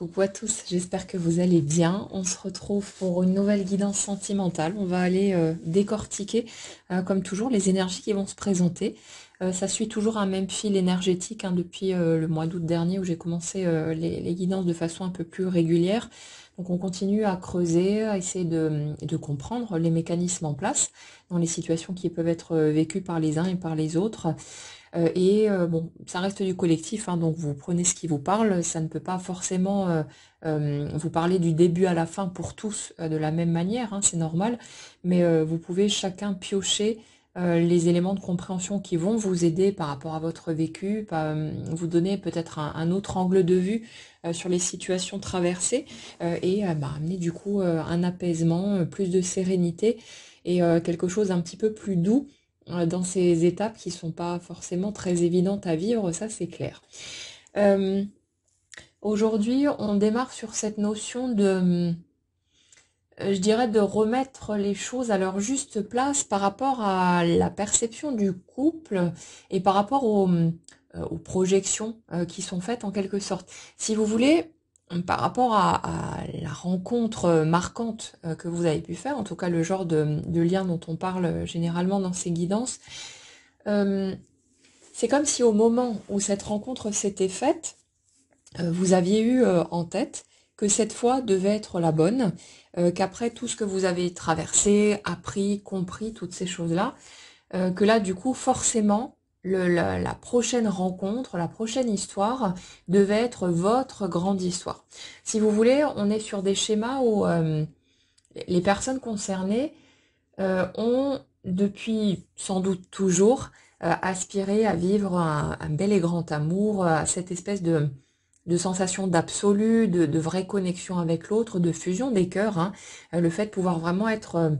Coucou à tous, j'espère que vous allez bien. On se retrouve pour une nouvelle guidance sentimentale. On va aller décortiquer, comme toujours, les énergies qui vont se présenter. Ça suit toujours un même fil énergétique hein, depuis le mois d'août dernier où j'ai commencé les guidances de façon un peu plus régulière. Donc on continue à creuser, à essayer de comprendre les mécanismes en place dans les situations qui peuvent être vécues par les uns et par les autres. Bon, ça reste du collectif, hein, donc vous prenez ce qui vous parle. Ça ne peut pas forcément vous parler du début à la fin pour tous de la même manière, hein, c'est normal. Mais vous pouvez chacun piocher les éléments de compréhension qui vont vous aider par rapport à votre vécu, vous donner peut-être un autre angle de vue sur les situations traversées amener du coup un apaisement, plus de sérénité et quelque chose d'un petit peu plus doux dans ces étapes qui sont pas forcément très évidentes à vivre, ça c'est clair. Euh, Aujourd'hui, on démarre sur cette notion je dirais, de remettre les choses à leur juste place par rapport à la perception du couple et par rapport aux projections qui sont faites en quelque sorte. Si vous voulez, par rapport à la rencontre marquante que vous avez pu faire, en tout cas le genre de lien dont on parle généralement dans ces guidances, euh, c'est comme si au moment où cette rencontre s'était faite, vous aviez eu en tête que cette fois devait être la bonne, qu'après tout ce que vous avez traversé, appris, compris, toutes ces choses-là, que là du coup forcément la prochaine rencontre, la prochaine histoire devait être votre grande histoire. Si vous voulez, on est sur des schémas où les personnes concernées ont depuis sans doute toujours aspiré à vivre un bel et grand amour, à cette espèce de sensation d'absolu, de vraie connexion avec l'autre, de fusion des cœurs, hein. Le fait de pouvoir vraiment être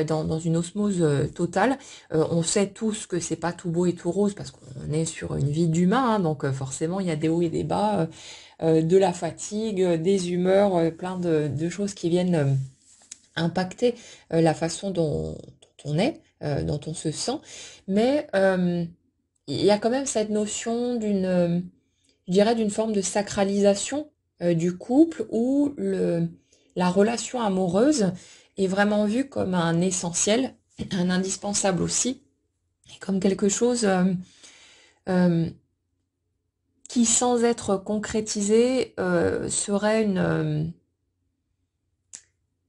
dans une osmose totale. On sait tous que c'est pas tout beau et tout rose parce qu'on est sur une vie d'humain, hein, donc forcément il y a des hauts et des bas, de la fatigue, des humeurs, plein de choses qui viennent impacter la façon dont on est, dont on se sent, mais il y a quand même cette notion je dirais, d'une forme de sacralisation du couple où la relation amoureuse est vraiment vue comme un essentiel, un indispensable aussi, et comme quelque chose euh, qui, sans être concrétisé, serait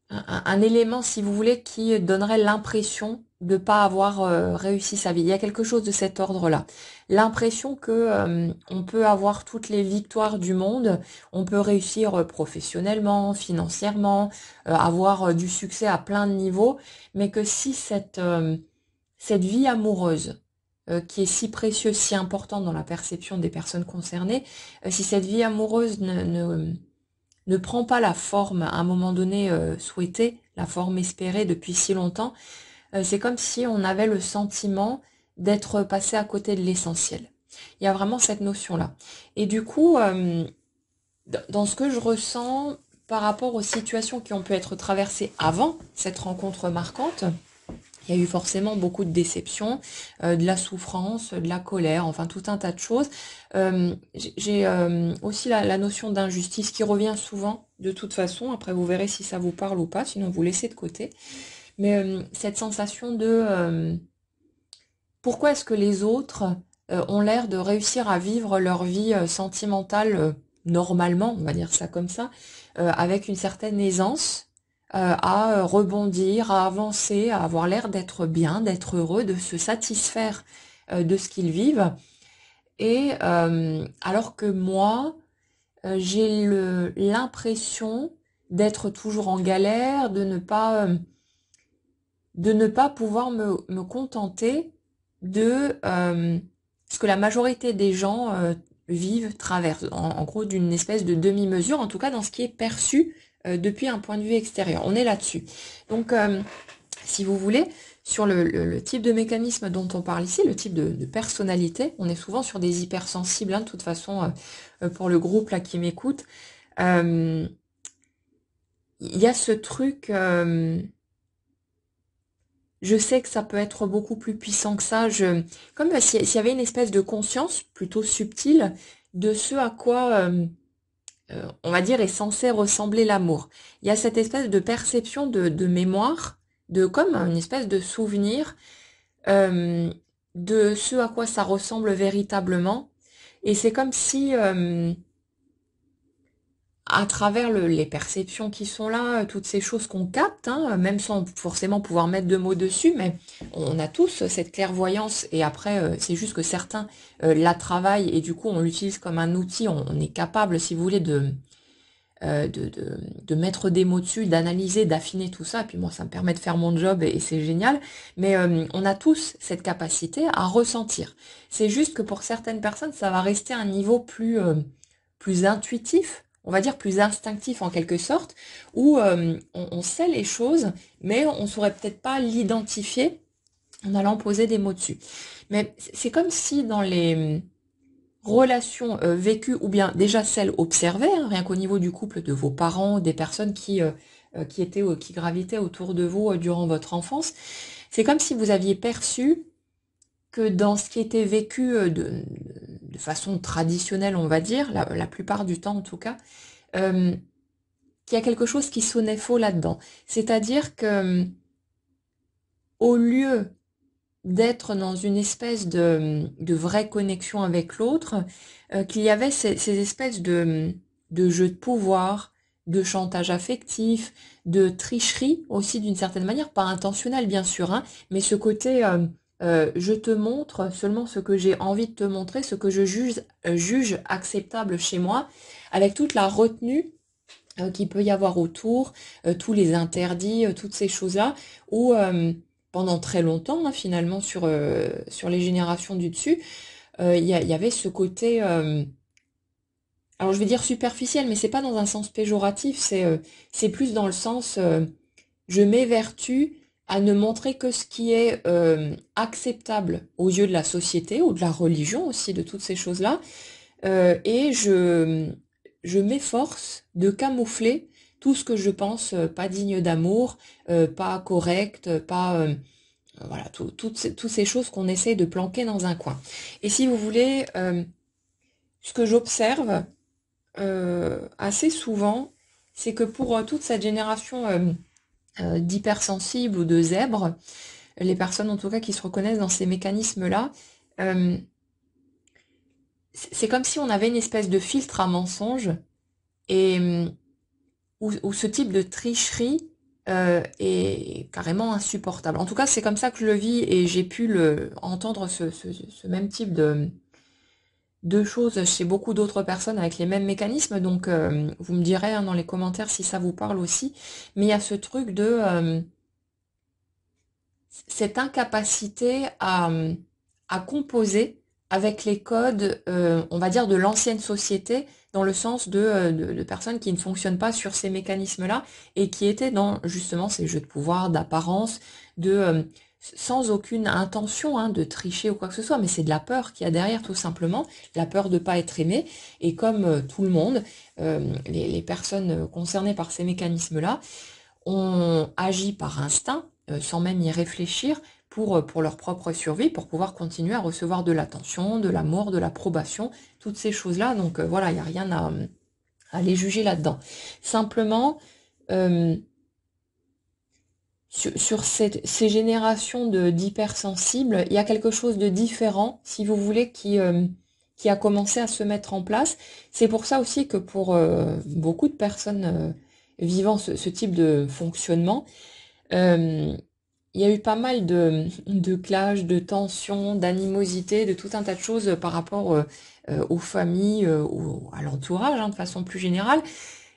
un élément, si vous voulez, qui donnerait l'impression de ne pas avoir réussi sa vie. Il y a quelque chose de cet ordre-là. L'impression que on peut avoir toutes les victoires du monde, on peut réussir professionnellement, financièrement, avoir du succès à plein de niveaux, mais que si cette vie amoureuse qui est si précieuse, si importante dans la perception des personnes concernées, si cette vie amoureuse ne prend pas la forme à un moment donné souhaitée, la forme espérée depuis si longtemps, c'est comme si on avait le sentiment d'être passé à côté de l'essentiel. Il y a vraiment cette notion-là. Et du coup, dans ce que je ressens par rapport aux situations qui ont pu être traversées avant cette rencontre marquante, il y a eu forcément beaucoup de déceptions, de la souffrance, de la colère, enfin tout un tas de choses. J'ai aussi la notion d'injustice qui revient souvent de toute façon. Après, vous verrez si ça vous parle ou pas, sinon vous laissez de côté. Mais cette sensation de pourquoi est-ce que les autres ont l'air de réussir à vivre leur vie sentimentale normalement, on va dire ça comme ça, avec une certaine aisance, à rebondir, à avancer, à avoir l'air d'être bien, d'être heureux, de se satisfaire de ce qu'ils vivent. Et alors que moi, j'ai l'impression d'être toujours en galère, de ne pas pouvoir me contenter de ce que la majorité des gens vivent, traversent, en gros d'une espèce de demi-mesure, en tout cas dans ce qui est perçu depuis un point de vue extérieur. On est là-dessus. Donc, si vous voulez, sur le type de mécanisme dont on parle ici, le type de personnalité, on est souvent sur des hypersensibles, hein, de toute façon, pour le groupe là qui m'écoute. Il y a ce truc... je sais que ça peut être beaucoup plus puissant que ça. Comme s'il y avait une espèce de conscience plutôt subtile de ce à quoi on va dire, est censé ressembler l'amour. Il y a cette espèce de perception de mémoire, de comme une espèce de souvenir euh, de ce à quoi ça ressemble véritablement. Et c'est comme si, à travers les perceptions qui sont là, toutes ces choses qu'on capte, hein, même sans forcément pouvoir mettre de mots dessus, mais on a tous cette clairvoyance, et après, c'est juste que certains la travaillent, et du coup, on l'utilise comme un outil, on est capable, si vous voulez, de mettre des mots dessus, d'analyser, d'affiner tout ça, et puis moi, ça me permet de faire mon job, et c'est génial, mais on a tous cette capacité à ressentir. C'est juste que pour certaines personnes, ça va rester un niveau plus intuitif, on va dire plus instinctif en quelque sorte, où on sait les choses, mais on saurait peut-être pas l'identifier en allant poser des mots dessus. Mais c'est comme si dans les relations vécues ou bien déjà celles observées, hein, rien qu'au niveau du couple de vos parents, des personnes qui gravitaient autour de vous durant votre enfance, c'est comme si vous aviez perçu que dans ce qui était vécu de façon traditionnelle, on va dire, la plupart du temps en tout cas, euh, qu'il y a quelque chose qui sonnait faux là-dedans. C'est-à-dire que au lieu d'être dans une espèce de vraie connexion avec l'autre, qu'il y avait ces espèces de jeux de pouvoir, de chantage affectif, de tricherie aussi d'une certaine manière, pas intentionnelle bien sûr, hein, mais ce côté je te montre seulement ce que j'ai envie de te montrer, ce que je juge acceptable chez moi, avec toute la retenue qu'il peut y avoir autour, tous les interdits, toutes ces choses-là, où pendant très longtemps, hein, finalement, sur les générations du dessus, il y avait ce côté, alors je vais dire superficiel, mais c'est pas dans un sens péjoratif, c'est plus dans le sens, je m'évertue à ne montrer que ce qui est acceptable aux yeux de la société ou de la religion aussi, de toutes ces choses-là, et je m'efforce de camoufler tout ce que je pense pas digne d'amour, pas correct, pas voilà, toutes ces choses qu'on essaie de planquer dans un coin. Et si vous voulez, ce que j'observe assez souvent, c'est que pour toute cette génération d'hypersensibles ou de zèbres, les personnes en tout cas qui se reconnaissent dans ces mécanismes-là, euh, c'est comme si on avait une espèce de filtre à mensonges et où ce type de tricherie est carrément insupportable. En tout cas, c'est comme ça que je le vis et j'ai pu entendre ce même type de choses chez beaucoup d'autres personnes avec les mêmes mécanismes. Donc, vous me direz hein, dans les commentaires si ça vous parle aussi. Mais il y a ce truc de cette incapacité à composer avec les codes, on va dire, de l'ancienne société, dans le sens de personnes qui ne fonctionnent pas sur ces mécanismes-là et qui étaient dans justement ces jeux de pouvoir, d'apparence, sans aucune intention hein, de tricher ou quoi que ce soit, mais c'est de la peur qu'il y a derrière tout simplement, la peur de ne pas être aimé. Et comme tout le monde, les personnes concernées par ces mécanismes-là, on agit par instinct, sans même y réfléchir, pour leur propre survie, pour pouvoir continuer à recevoir de l'attention, de l'amour, de l'approbation, toutes ces choses-là. Donc voilà, il n'y a rien à les juger là-dedans. Simplement, euh, sur ces générations d'hypersensibles, il y a quelque chose de différent, si vous voulez, qui a commencé à se mettre en place. C'est pour ça aussi que pour beaucoup de personnes vivant ce type de fonctionnement, euh, il y a eu pas mal de clashs, de tensions, d'animosité, de tout un tas de choses par rapport aux familles, à l'entourage, hein, de façon plus générale,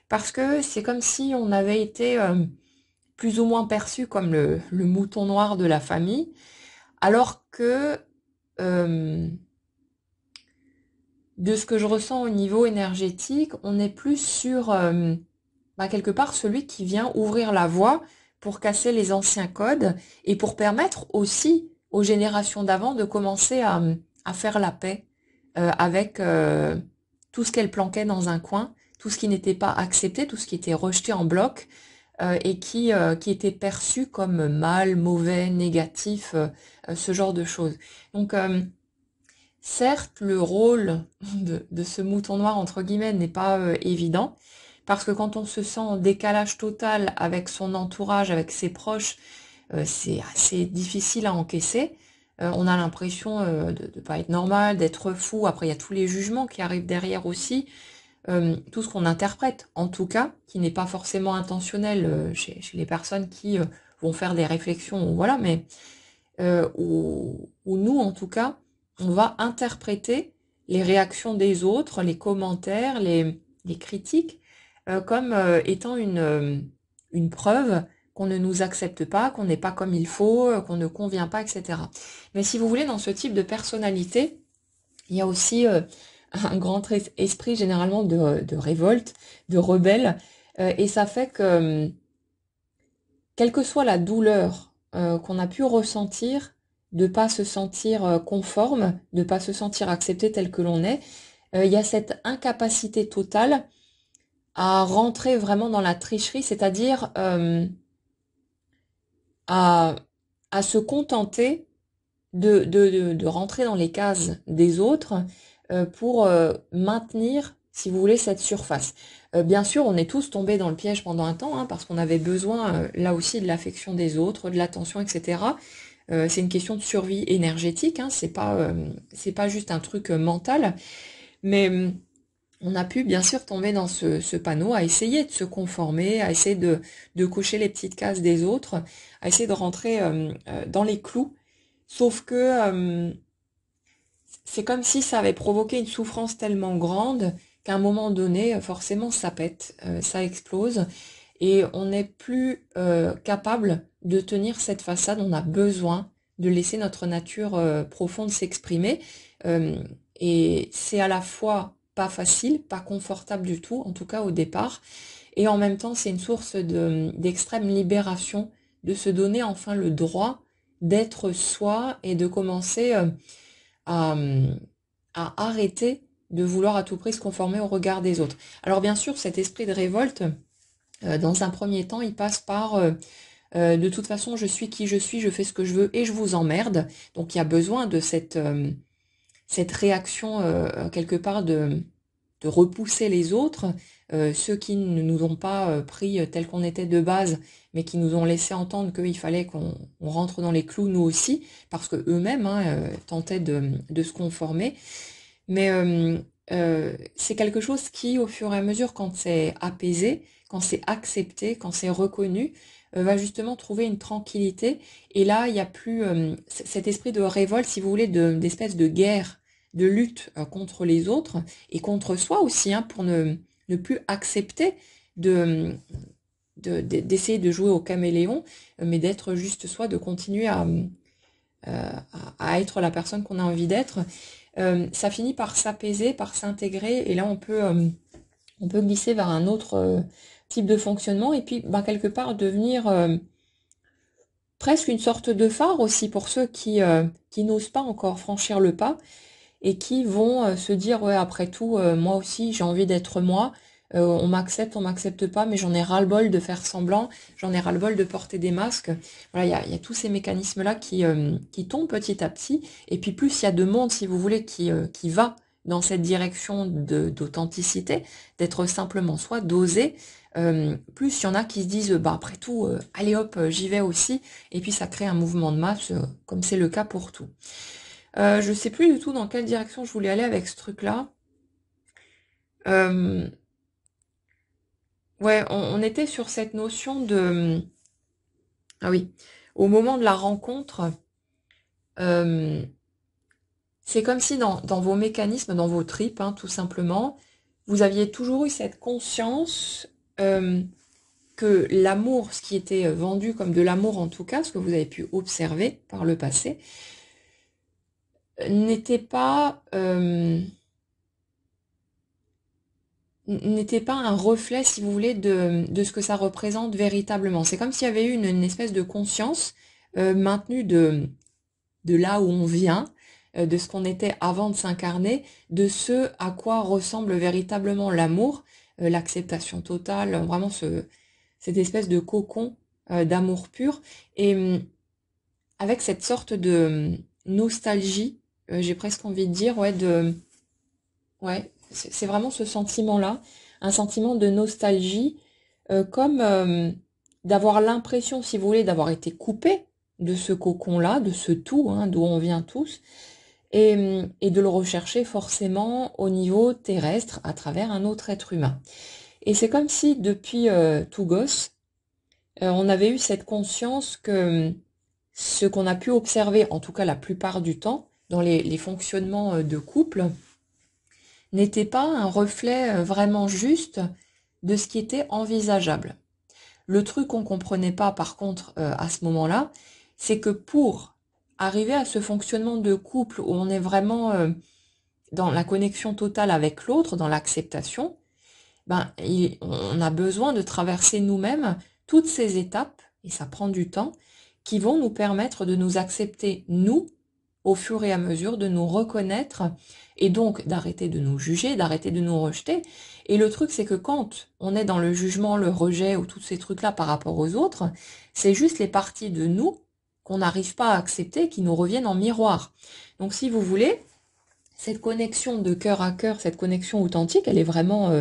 parce que c'est comme si on avait été plus ou moins perçu comme le mouton noir de la famille, alors que euh, de ce que je ressens au niveau énergétique, on est plus sur quelque part celui qui vient ouvrir la voie pour casser les anciens codes et pour permettre aussi aux générations d'avant de commencer à faire la paix avec tout ce qu'elles planquaient dans un coin, tout ce qui n'était pas accepté, tout ce qui était rejeté en bloc et qui était perçu comme mal, mauvais, négatif, ce genre de choses. Donc Certes, le rôle de ce mouton noir, entre guillemets, n'est pas évident, parce que quand on se sent en décalage total avec son entourage, avec ses proches, c'est assez difficile à encaisser. On a l'impression de ne pas être normal, d'être fou. Après, il y a tous les jugements qui arrivent derrière aussi. Tout ce qu'on interprète, en tout cas, qui n'est pas forcément intentionnel chez les personnes qui vont faire des réflexions, voilà, mais où nous, en tout cas, on va interpréter les réactions des autres, les commentaires, les critiques, comme étant une preuve qu'on ne nous accepte pas, qu'on n'est pas comme il faut, qu'on ne convient pas, etc. Mais si vous voulez, dans ce type de personnalité, il y a aussi un grand esprit généralement de révolte, de rebelle, et ça fait que, quelle que soit la douleur qu'on a pu ressentir, de pas se sentir conforme, de pas se sentir accepté tel que l'on est, il y a cette incapacité totale à rentrer vraiment dans la tricherie, c'est-à-dire à, à se contenter de rentrer dans les cases des autres pour maintenir, si vous voulez, cette surface. Bien sûr, on est tous tombés dans le piège pendant un temps, hein, parce qu'on avait besoin, là aussi, de l'affection des autres, de l'attention, etc. C'est une question de survie énergétique, hein, c'est pas juste un truc mental, mais on a pu bien sûr tomber dans ce panneau, à essayer de se conformer, à essayer de cocher les petites cases des autres, à essayer de rentrer dans les clous. Sauf que c'est comme si ça avait provoqué une souffrance tellement grande qu'à un moment donné, forcément, ça pète, ça explose, et on n'est plus capable de tenir cette façade. On a besoin de laisser notre nature profonde s'exprimer, euh, et c'est à la fois pas facile, pas confortable du tout, en tout cas au départ, et en même temps, c'est une source d'extrême libération, de se donner enfin le droit d'être soi et de commencer à, à arrêter de vouloir à tout prix se conformer au regard des autres. Alors bien sûr, cet esprit de révolte, dans un premier temps, il passe par de toute façon, je suis qui je suis, je fais ce que je veux et je vous emmerde. Donc il y a besoin de cette réaction quelque part de repousser les autres, ceux qui ne nous ont pas pris tel qu'on était de base, mais qui nous ont laissé entendre qu'il fallait qu'on rentre dans les clous nous aussi, parce que eux-mêmes hein, tentaient de se conformer. Mais c'est quelque chose qui, au fur et à mesure, quand c'est apaisé, quand c'est accepté, quand c'est reconnu, va justement trouver une tranquillité. Et là, il n'y a plus cet esprit de révolte, si vous voulez, d'espèce de guerre, de lutte contre les autres et contre soi aussi, hein, pour ne plus accepter de d'essayer de jouer au caméléon, mais d'être juste soi, de continuer à être la personne qu'on a envie d'être. Ça finit par s'apaiser, par s'intégrer, et là on peut glisser vers un autre type de fonctionnement, et puis ben, quelque part devenir presque une sorte de phare aussi pour ceux qui n'osent pas encore franchir le pas, et qui vont se dire, ouais, après tout, moi aussi j'ai envie d'être moi, on m'accepte pas, mais j'en ai ras-le-bol de faire semblant, j'en ai ras-le-bol de porter des masques. Voilà, il y a tous ces mécanismes-là qui tombent petit à petit, et puis plus il y a de monde, si vous voulez, qui va dans cette direction d'authenticité, d'être simplement soi, d'oser, plus il y en a qui se disent, bah après tout, allez hop, j'y vais aussi, et puis ça crée un mouvement de masse, comme c'est le cas pour tout. Je sais plus du tout dans quelle direction je voulais aller avec ce truc-là. Euh, ouais, on était sur cette notion de... Ah oui, au moment de la rencontre, euh, c'est comme si dans vos mécanismes, dans vos tripes, hein, tout simplement, vous aviez toujours eu cette conscience que l'amour, ce qui était vendu comme de l'amour en tout cas, ce que vous avez pu observer par le passé, n'était pas... n'était pas un reflet, si vous voulez, de ce que ça représente véritablement. C'est comme s'il y avait eu une espèce de conscience maintenue de là où on vient, de ce qu'on était avant de s'incarner, de ce à quoi ressemble véritablement l'amour, l'acceptation totale, vraiment cette espèce de cocon d'amour pur, et avec cette sorte de nostalgie j'ai presque envie de dire, ouais, c'est vraiment ce sentiment-là, un sentiment de nostalgie, comme d'avoir l'impression, si vous voulez, d'avoir été coupé de ce cocon-là, de ce tout, hein, d'où on vient tous, et de le rechercher forcément au niveau terrestre à travers un autre être humain. Et c'est comme si depuis tout gosse, on avait eu cette conscience que ce qu'on a pu observer, en tout cas la plupart du temps, dans les fonctionnements de couple, n'était pas un reflet vraiment juste de ce qui était envisageable. Le truc qu'on comprenait pas par contre à ce moment-là, c'est que pour arriver à ce fonctionnement de couple où on est vraiment dans la connexion totale avec l'autre, dans l'acceptation, ben, on a besoin de traverser nous-mêmes toutes ces étapes, et ça prend du temps, qui vont nous permettre de nous accepter, nous, au fur et à mesure, de nous reconnaître, et donc d'arrêter de nous juger, d'arrêter de nous rejeter. Et le truc, c'est que quand on est dans le jugement, le rejet, ou tous ces trucs-là par rapport aux autres, c'est juste les parties de nous qu'on n'arrive pas à accepter, qui nous reviennent en miroir. Donc si vous voulez, cette connexion de cœur à cœur, cette connexion authentique, elle est vraiment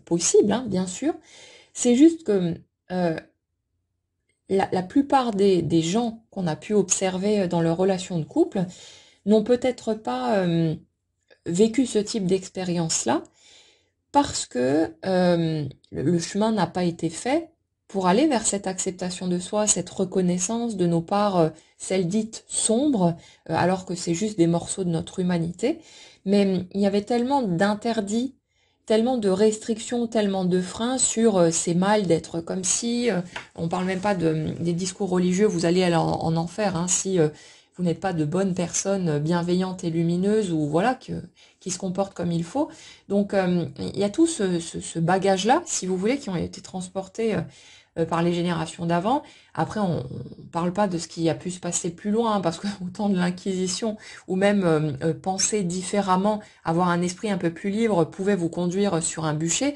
possible, hein, bien sûr. C'est juste que la plupart des gens qu'on a pu observer dans leur relation de couple n'ont peut-être pas vécu ce type d'expérience-là parce que le chemin n'a pas été fait pour aller vers cette acceptation de soi, cette reconnaissance de nos parts, celles dites sombres, alors que c'est juste des morceaux de notre humanité. Mais il y avait tellement d'interdits, tellement de restrictions, tellement de freins sur c'est mal d'être comme si, on parle même pas des discours religieux, vous allez aller en enfer hein, si vous n'êtes pas de bonnes personnes bienveillantes et lumineuses ou voilà qui se comportent comme il faut. Donc il y a tout ce bagage-là, si vous voulez, qui ont été transportés par les générations d'avant. Après, on parle pas de ce qui a pu se passer plus loin, hein, parce que autant de l'Inquisition ou même penser différemment, avoir un esprit un peu plus libre, pouvait vous conduire sur un bûcher.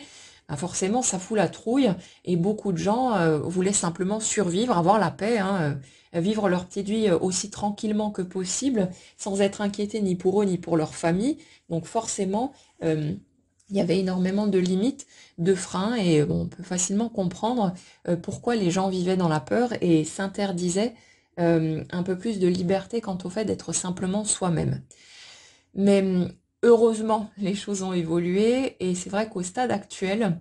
Ben forcément, ça fout la trouille et beaucoup de gens voulaient simplement survivre, avoir la paix, hein, vivre leur petite vie aussi tranquillement que possible, sans être inquiétés ni pour eux ni pour leur famille. Donc forcément, il y avait énormément de limites, de freins, et on peut facilement comprendre pourquoi les gens vivaient dans la peur et s'interdisaient un peu plus de liberté quant au fait d'être simplement soi-même. Mais heureusement, les choses ont évolué, et c'est vrai qu'au stade actuel,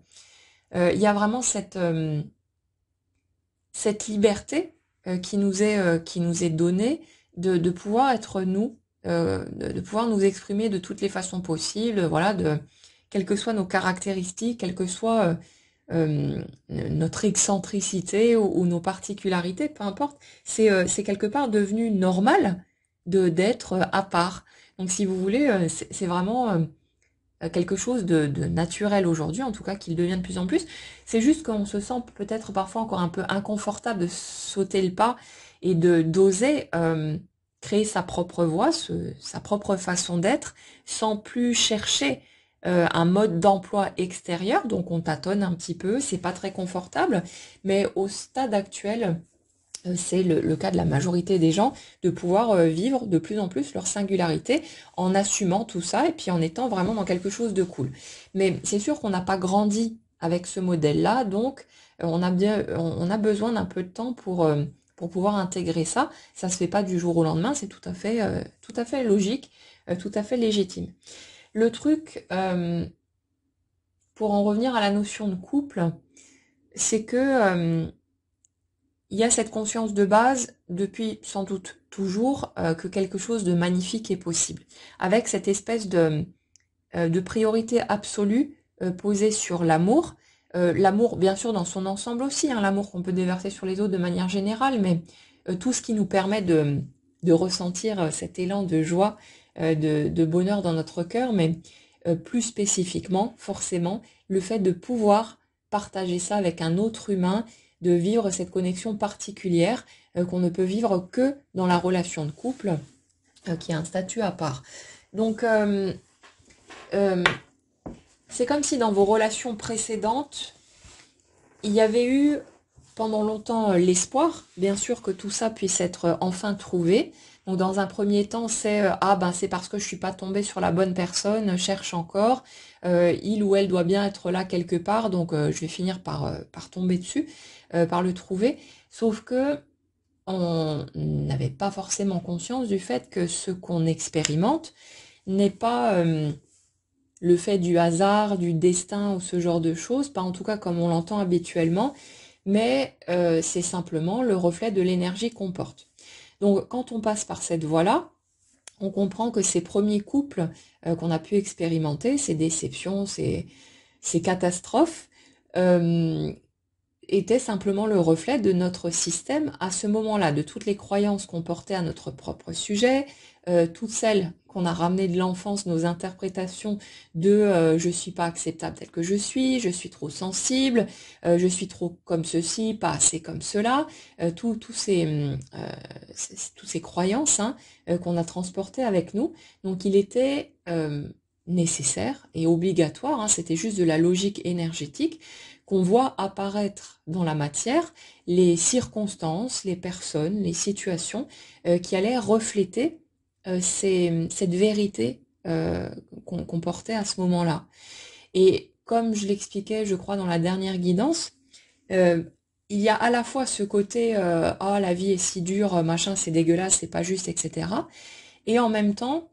il y a vraiment cette liberté qui nous est donnée de pouvoir être nous, de pouvoir nous exprimer de toutes les façons possibles, voilà, quelles que soient nos caractéristiques, quelle que soit notre excentricité ou nos particularités, peu importe, c'est quelque part devenu normal d'être à part. Donc si vous voulez, c'est vraiment quelque chose de naturel aujourd'hui, en tout cas qu'il devient de plus en plus. C'est juste qu'on se sent peut-être parfois encore un peu inconfortable de sauter le pas et de d'oser créer sa propre voie, sa propre façon d'être, sans plus chercher un mode d'emploi extérieur. Donc on tâtonne un petit peu, c'est pas très confortable, mais au stade actuel, c'est le cas de la majorité des gens, de pouvoir vivre de plus en plus leur singularité en assumant tout ça et puis en étant vraiment dans quelque chose de cool. Mais c'est sûr qu'on n'a pas grandi avec ce modèle-là, donc on a besoin d'un peu de temps pour pouvoir intégrer ça. Ça se fait pas du jour au lendemain, c'est tout à fait logique, tout à fait légitime. Le truc, pour en revenir à la notion de couple, c'est que il y a cette conscience de base, depuis sans doute toujours, que quelque chose de magnifique est possible. Avec cette espèce de priorité absolue posée sur l'amour. L'amour, bien sûr, dans son ensemble aussi, hein, l'amour qu'on peut déverser sur les autres de manière générale, mais tout ce qui nous permet de ressentir cet élan de joie, de bonheur dans notre cœur, mais plus spécifiquement, forcément, le fait de pouvoir partager ça avec un autre humain, de vivre cette connexion particulière qu'on ne peut vivre que dans la relation de couple, qui a un statut à part. Donc, c'est comme si dans vos relations précédentes, il y avait eu pendant longtemps l'espoir, bien sûr, que tout ça puisse être enfin trouvé, Donc dans un premier temps, c'est ah ben c'est parce que je suis pas tombée sur la bonne personne, cherche encore. Il ou elle doit bien être là quelque part, donc je vais finir par tomber dessus, par le trouver. Sauf que on n'avait pas forcément conscience du fait que ce qu'on expérimente n'est pas le fait du hasard, du destin ou ce genre de choses, pas en tout cas comme on l'entend habituellement, mais c'est simplement le reflet de l'énergie qu'on porte. Donc quand on passe par cette voie-là, on comprend que ces premiers couples qu'on a pu expérimenter, ces déceptions, ces catastrophes, euh, était simplement le reflet de notre système à ce moment-là, de toutes les croyances qu'on portait à notre propre sujet, toutes celles qu'on a ramenées de l'enfance, nos interprétations de je suis pas acceptable tel que je suis trop sensible, je suis trop comme ceci, pas assez comme cela, toutes ces croyances hein, qu'on a transportées avec nous. Donc il était nécessaire et obligatoire, hein, c'était juste de la logique énergétique, qu'on voit apparaître dans la matière les circonstances, les personnes, les situations qui allaient refléter cette vérité qu'on portait à ce moment-là. Et comme je l'expliquais, je crois, dans la dernière guidance, euh, il y a à la fois ce côté ah la vie est si dure, machin, c'est dégueulasse, c'est pas juste, etc. Et en même temps,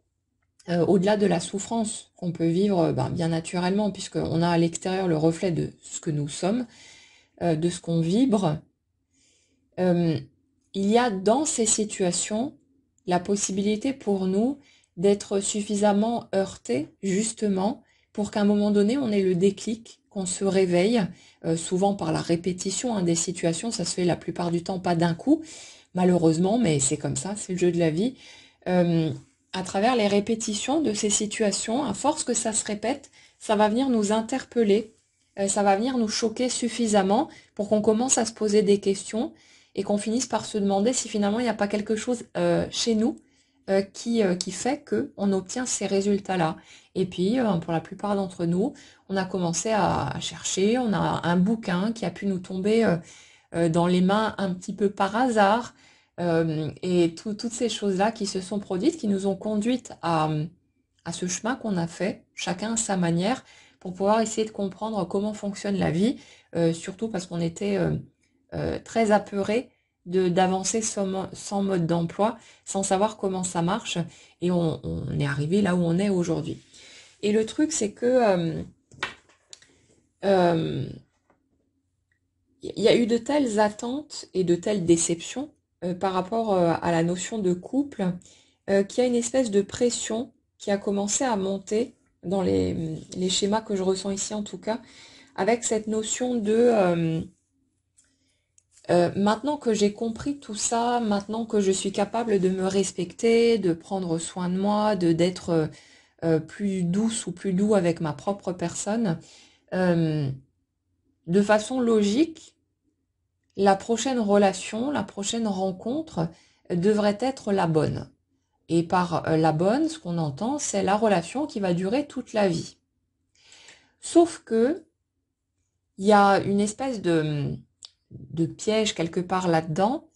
au-delà de la souffrance qu'on peut vivre bien naturellement, puisqu'on a à l'extérieur le reflet de ce que nous sommes, de ce qu'on vibre, euh, il y a dans ces situations la possibilité pour nous d'être suffisamment heurtés, justement, pour qu'à un moment donné, on ait le déclic, qu'on se réveille, souvent par la répétition hein, des situations, ça se fait la plupart du temps pas d'un coup, malheureusement, mais c'est comme ça, c'est le jeu de la vie. Euh, à travers les répétitions de ces situations, à force que ça se répète, ça va venir nous interpeller, ça va venir nous choquer suffisamment pour qu'on commence à se poser des questions et qu'on finisse par se demander si finalement il n'y a pas quelque chose chez nous qui fait qu'on obtient ces résultats-là. Et puis, pour la plupart d'entre nous, on a commencé à chercher, on a un bouquin qui a pu nous tomber dans les mains un petit peu par hasard, et toutes ces choses-là qui se sont produites, qui nous ont conduites à ce chemin qu'on a fait, chacun à sa manière, pour pouvoir essayer de comprendre comment fonctionne la vie, surtout parce qu'on était très apeuré d'avancer sans mode d'emploi, sans savoir comment ça marche, et on est arrivé là où on est aujourd'hui. Et le truc, c'est que il y a eu de telles attentes et de telles déceptions par rapport à la notion de couple, qu'il y a une espèce de pression qui a commencé à monter dans les schémas que je ressens ici en tout cas, avec cette notion de maintenant que j'ai compris tout ça, maintenant que je suis capable de me respecter, de prendre soin de moi, d'être plus douce ou plus doux avec ma propre personne, euh, de façon logique, la prochaine relation, la prochaine rencontre devrait être la bonne. Et par la bonne, ce qu'on entend, c'est la relation qui va durer toute la vie. Sauf que il y a une espèce de piège quelque part là-dedans,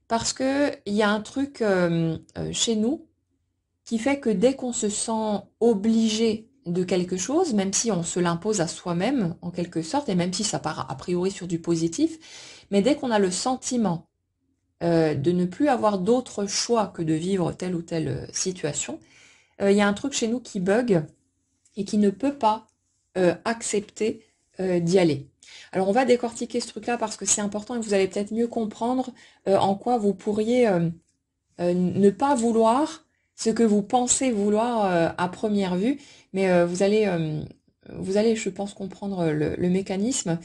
parce que il y a un truc chez nous qui fait que dès qu'on se sent obligé de quelque chose, même si on se l'impose à soi-même en quelque sorte, et même si ça part a priori sur du positif, mais dès qu'on a le sentiment de ne plus avoir d'autre choix que de vivre telle ou telle situation, il y a un truc chez nous qui bug et qui ne peut pas accepter d'y aller. Alors on va décortiquer ce truc-là parce que c'est important et vous allez peut-être mieux comprendre en quoi vous pourriez ne pas vouloir ce que vous pensez vouloir à première vue, mais vous allez, je pense, comprendre le mécanisme.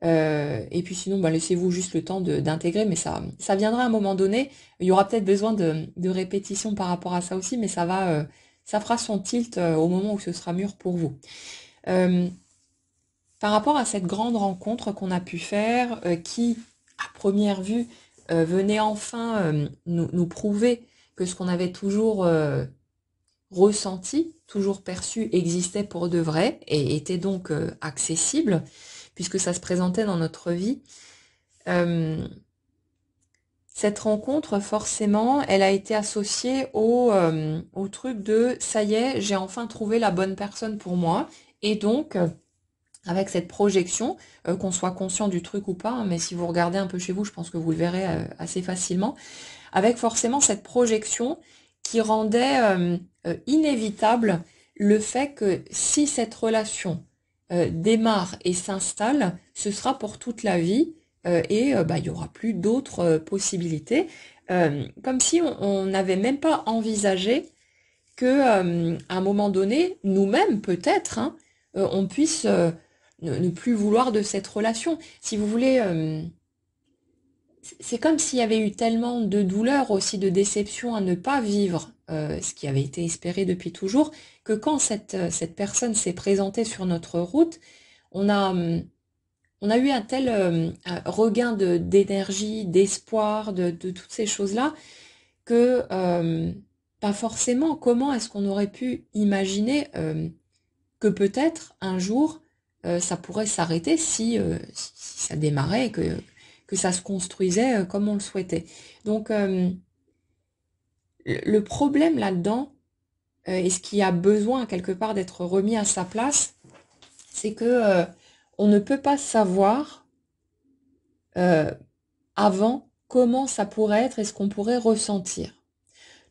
Et puis sinon, bah, laissez-vous juste le temps d'intégrer, mais ça viendra à un moment donné. Il y aura peut-être besoin de répétition par rapport à ça aussi, mais ça fera son tilt au moment où ce sera mûr pour vous. Euh, Par rapport à cette grande rencontre qu'on a pu faire, qui, à première vue, venait enfin nous prouver que ce qu'on avait toujours ressenti, toujours perçu, existait pour de vrai et était donc accessible, puisque ça se présentait dans notre vie. Euh, cette rencontre, forcément, elle a été associée au truc de ça y est, j'ai enfin trouvé la bonne personne pour moi. Et donc, avec cette projection, qu'on soit conscient du truc ou pas, hein, mais si vous regardez un peu chez vous, je pense que vous le verrez assez facilement, avec forcément cette projection qui rendait inévitable le fait que si cette relation démarre et s'installe, ce sera pour toute la vie et bah, il n'y aura plus d'autres possibilités. Comme si on n'avait même pas envisagé que à un moment donné, nous-mêmes peut-être, hein, on puisse ne plus vouloir de cette relation. Si vous voulez, c'est comme s'il y avait eu tellement de douleur aussi, de déception à ne pas vivre ce qui avait été espéré depuis toujours, que quand cette personne s'est présentée sur notre route, on a, on a eu un tel un regain d'énergie, d'espoir, de toutes ces choses-là, que pas forcément, comment est-ce qu'on aurait pu imaginer que peut-être un jour ça pourrait s'arrêter si ça démarrait, que ça se construisait comme on le souhaitait. Donc le problème là-dedans, et ce qui a besoin quelque part d'être remis à sa place, c'est que on ne peut pas savoir euh, avant comment ça pourrait être et ce qu'on pourrait ressentir.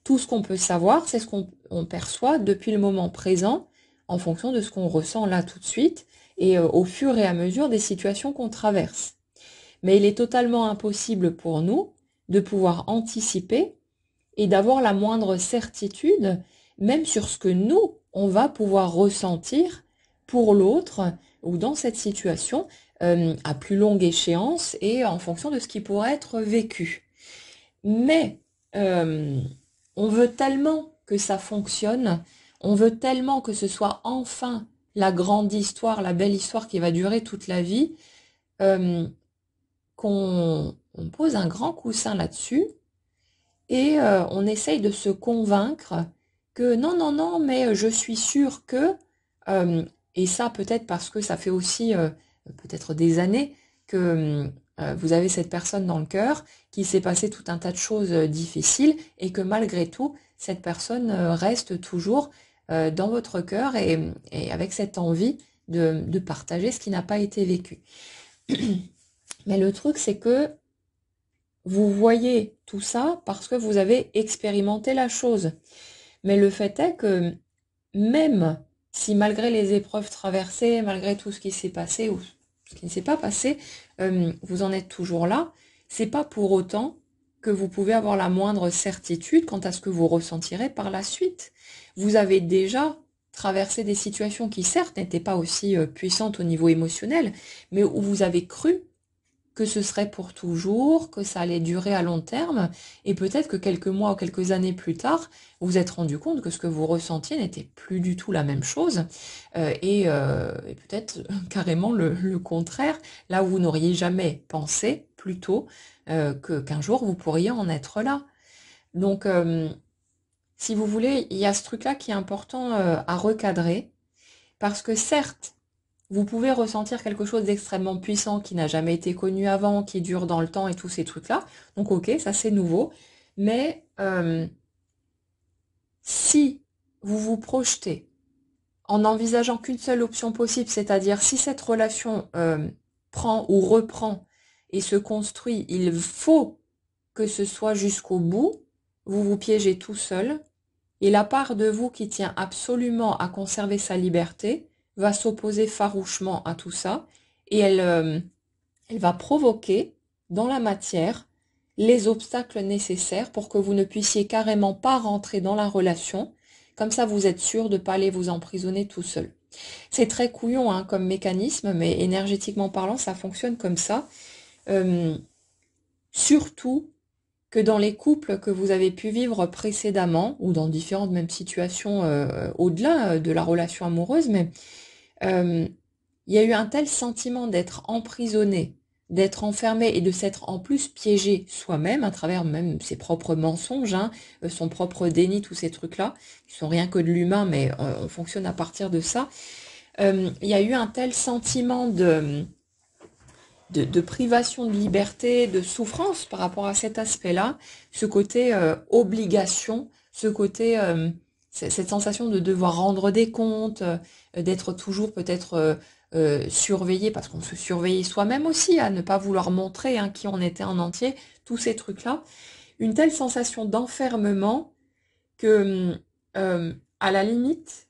Tout ce qu'on peut savoir, c'est ce qu'on perçoit depuis le moment présent, en fonction de ce qu'on ressent là tout de suite, et au fur et à mesure des situations qu'on traverse. Mais il est totalement impossible pour nous de pouvoir anticiper et d'avoir la moindre certitude, même sur ce que nous, on va pouvoir ressentir pour l'autre ou dans cette situation à plus longue échéance et en fonction de ce qui pourrait être vécu. Mais on veut tellement que ça fonctionne, on veut tellement que ce soit enfin la grande histoire, la belle histoire qui va durer toute la vie, euh, qu'on pose un grand coussin là-dessus et on essaye de se convaincre que non, non, non, mais je suis sûre que, euh, et ça peut-être parce que ça fait aussi peut-être des années que vous avez cette personne dans le cœur, qu'il s'est passé tout un tas de choses difficiles et que malgré tout, cette personne reste toujours dans votre cœur et avec cette envie de partager ce qui n'a pas été vécu. Mais le truc, c'est que vous voyez tout ça parce que vous avez expérimenté la chose. Mais le fait est que même si malgré les épreuves traversées, malgré tout ce qui s'est passé ou ce qui ne s'est pas passé, vous en êtes toujours là, c'est pas pour autant que vous pouvez avoir la moindre certitude quant à ce que vous ressentirez par la suite. Vous avez déjà traversé des situations qui certes n'étaient pas aussi puissantes au niveau émotionnel, mais où vous avez cru que ce serait pour toujours, que ça allait durer à long terme, et peut-être que quelques mois ou quelques années plus tard, vous vous êtes rendu compte que ce que vous ressentiez n'était plus du tout la même chose, et peut-être carrément le contraire, là où vous n'auriez jamais pensé plus tôt qu'un jour vous pourriez en être là. Donc, si vous voulez, il y a ce truc-là qui est important à recadrer, parce que certes, vous pouvez ressentir quelque chose d'extrêmement puissant qui n'a jamais été connu avant, qui dure dans le temps et tous ces trucs-là. Donc ok, ça c'est nouveau. Mais si vous vous projetez en n'envisageant qu'une seule option possible, c'est-à-dire si cette relation prend ou reprend et se construit, il faut que ce soit jusqu'au bout, vous vous piégez tout seul. Et la part de vous qui tient absolument à conserver sa liberté va s'opposer farouchement à tout ça et elle va provoquer dans la matière les obstacles nécessaires pour que vous ne puissiez carrément pas rentrer dans la relation. Comme ça, vous êtes sûr de ne pas aller vous emprisonner tout seul. C'est très couillon hein, comme mécanisme, mais énergétiquement parlant, ça fonctionne comme ça. Euh, Surtout que dans les couples que vous avez pu vivre précédemment, ou dans différentes mêmes situations au-delà de la relation amoureuse, mais euh, il y a eu un tel sentiment d'être emprisonné, d'être enfermé et de s'être en plus piégé soi-même à travers même ses propres mensonges, hein, son propre déni, tous ces trucs-là, qui sont rien que de l'humain, mais on fonctionne à partir de ça. Il y a eu un tel sentiment de privation de liberté, de souffrance par rapport à cet aspect-là, ce côté obligation, ce côté cette sensation de devoir rendre des comptes, d'être toujours peut-être surveillé, parce qu'on se surveillait soi-même aussi, à ne pas vouloir montrer hein, qui on était en entier, tous ces trucs-là. Une telle sensation d'enfermement que, à la limite,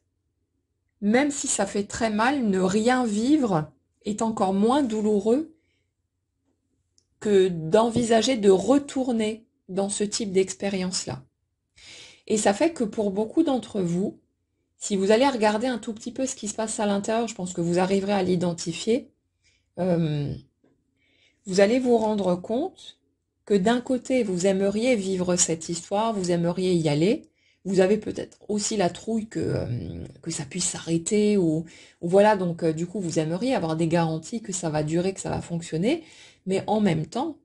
même si ça fait très mal, ne rien vivre est encore moins douloureux que d'envisager de retourner dans ce type d'expérience-là. Et ça fait que pour beaucoup d'entre vous, si vous allez regarder un tout petit peu ce qui se passe à l'intérieur, je pense que vous arriverez à l'identifier, vous allez vous rendre compte que d'un côté, vous aimeriez vivre cette histoire, vous aimeriez y aller, vous avez peut-être aussi la trouille que ça puisse s'arrêter, ou voilà, donc du coup, vous aimeriez avoir des garanties que ça va durer, que ça va fonctionner, mais en même temps,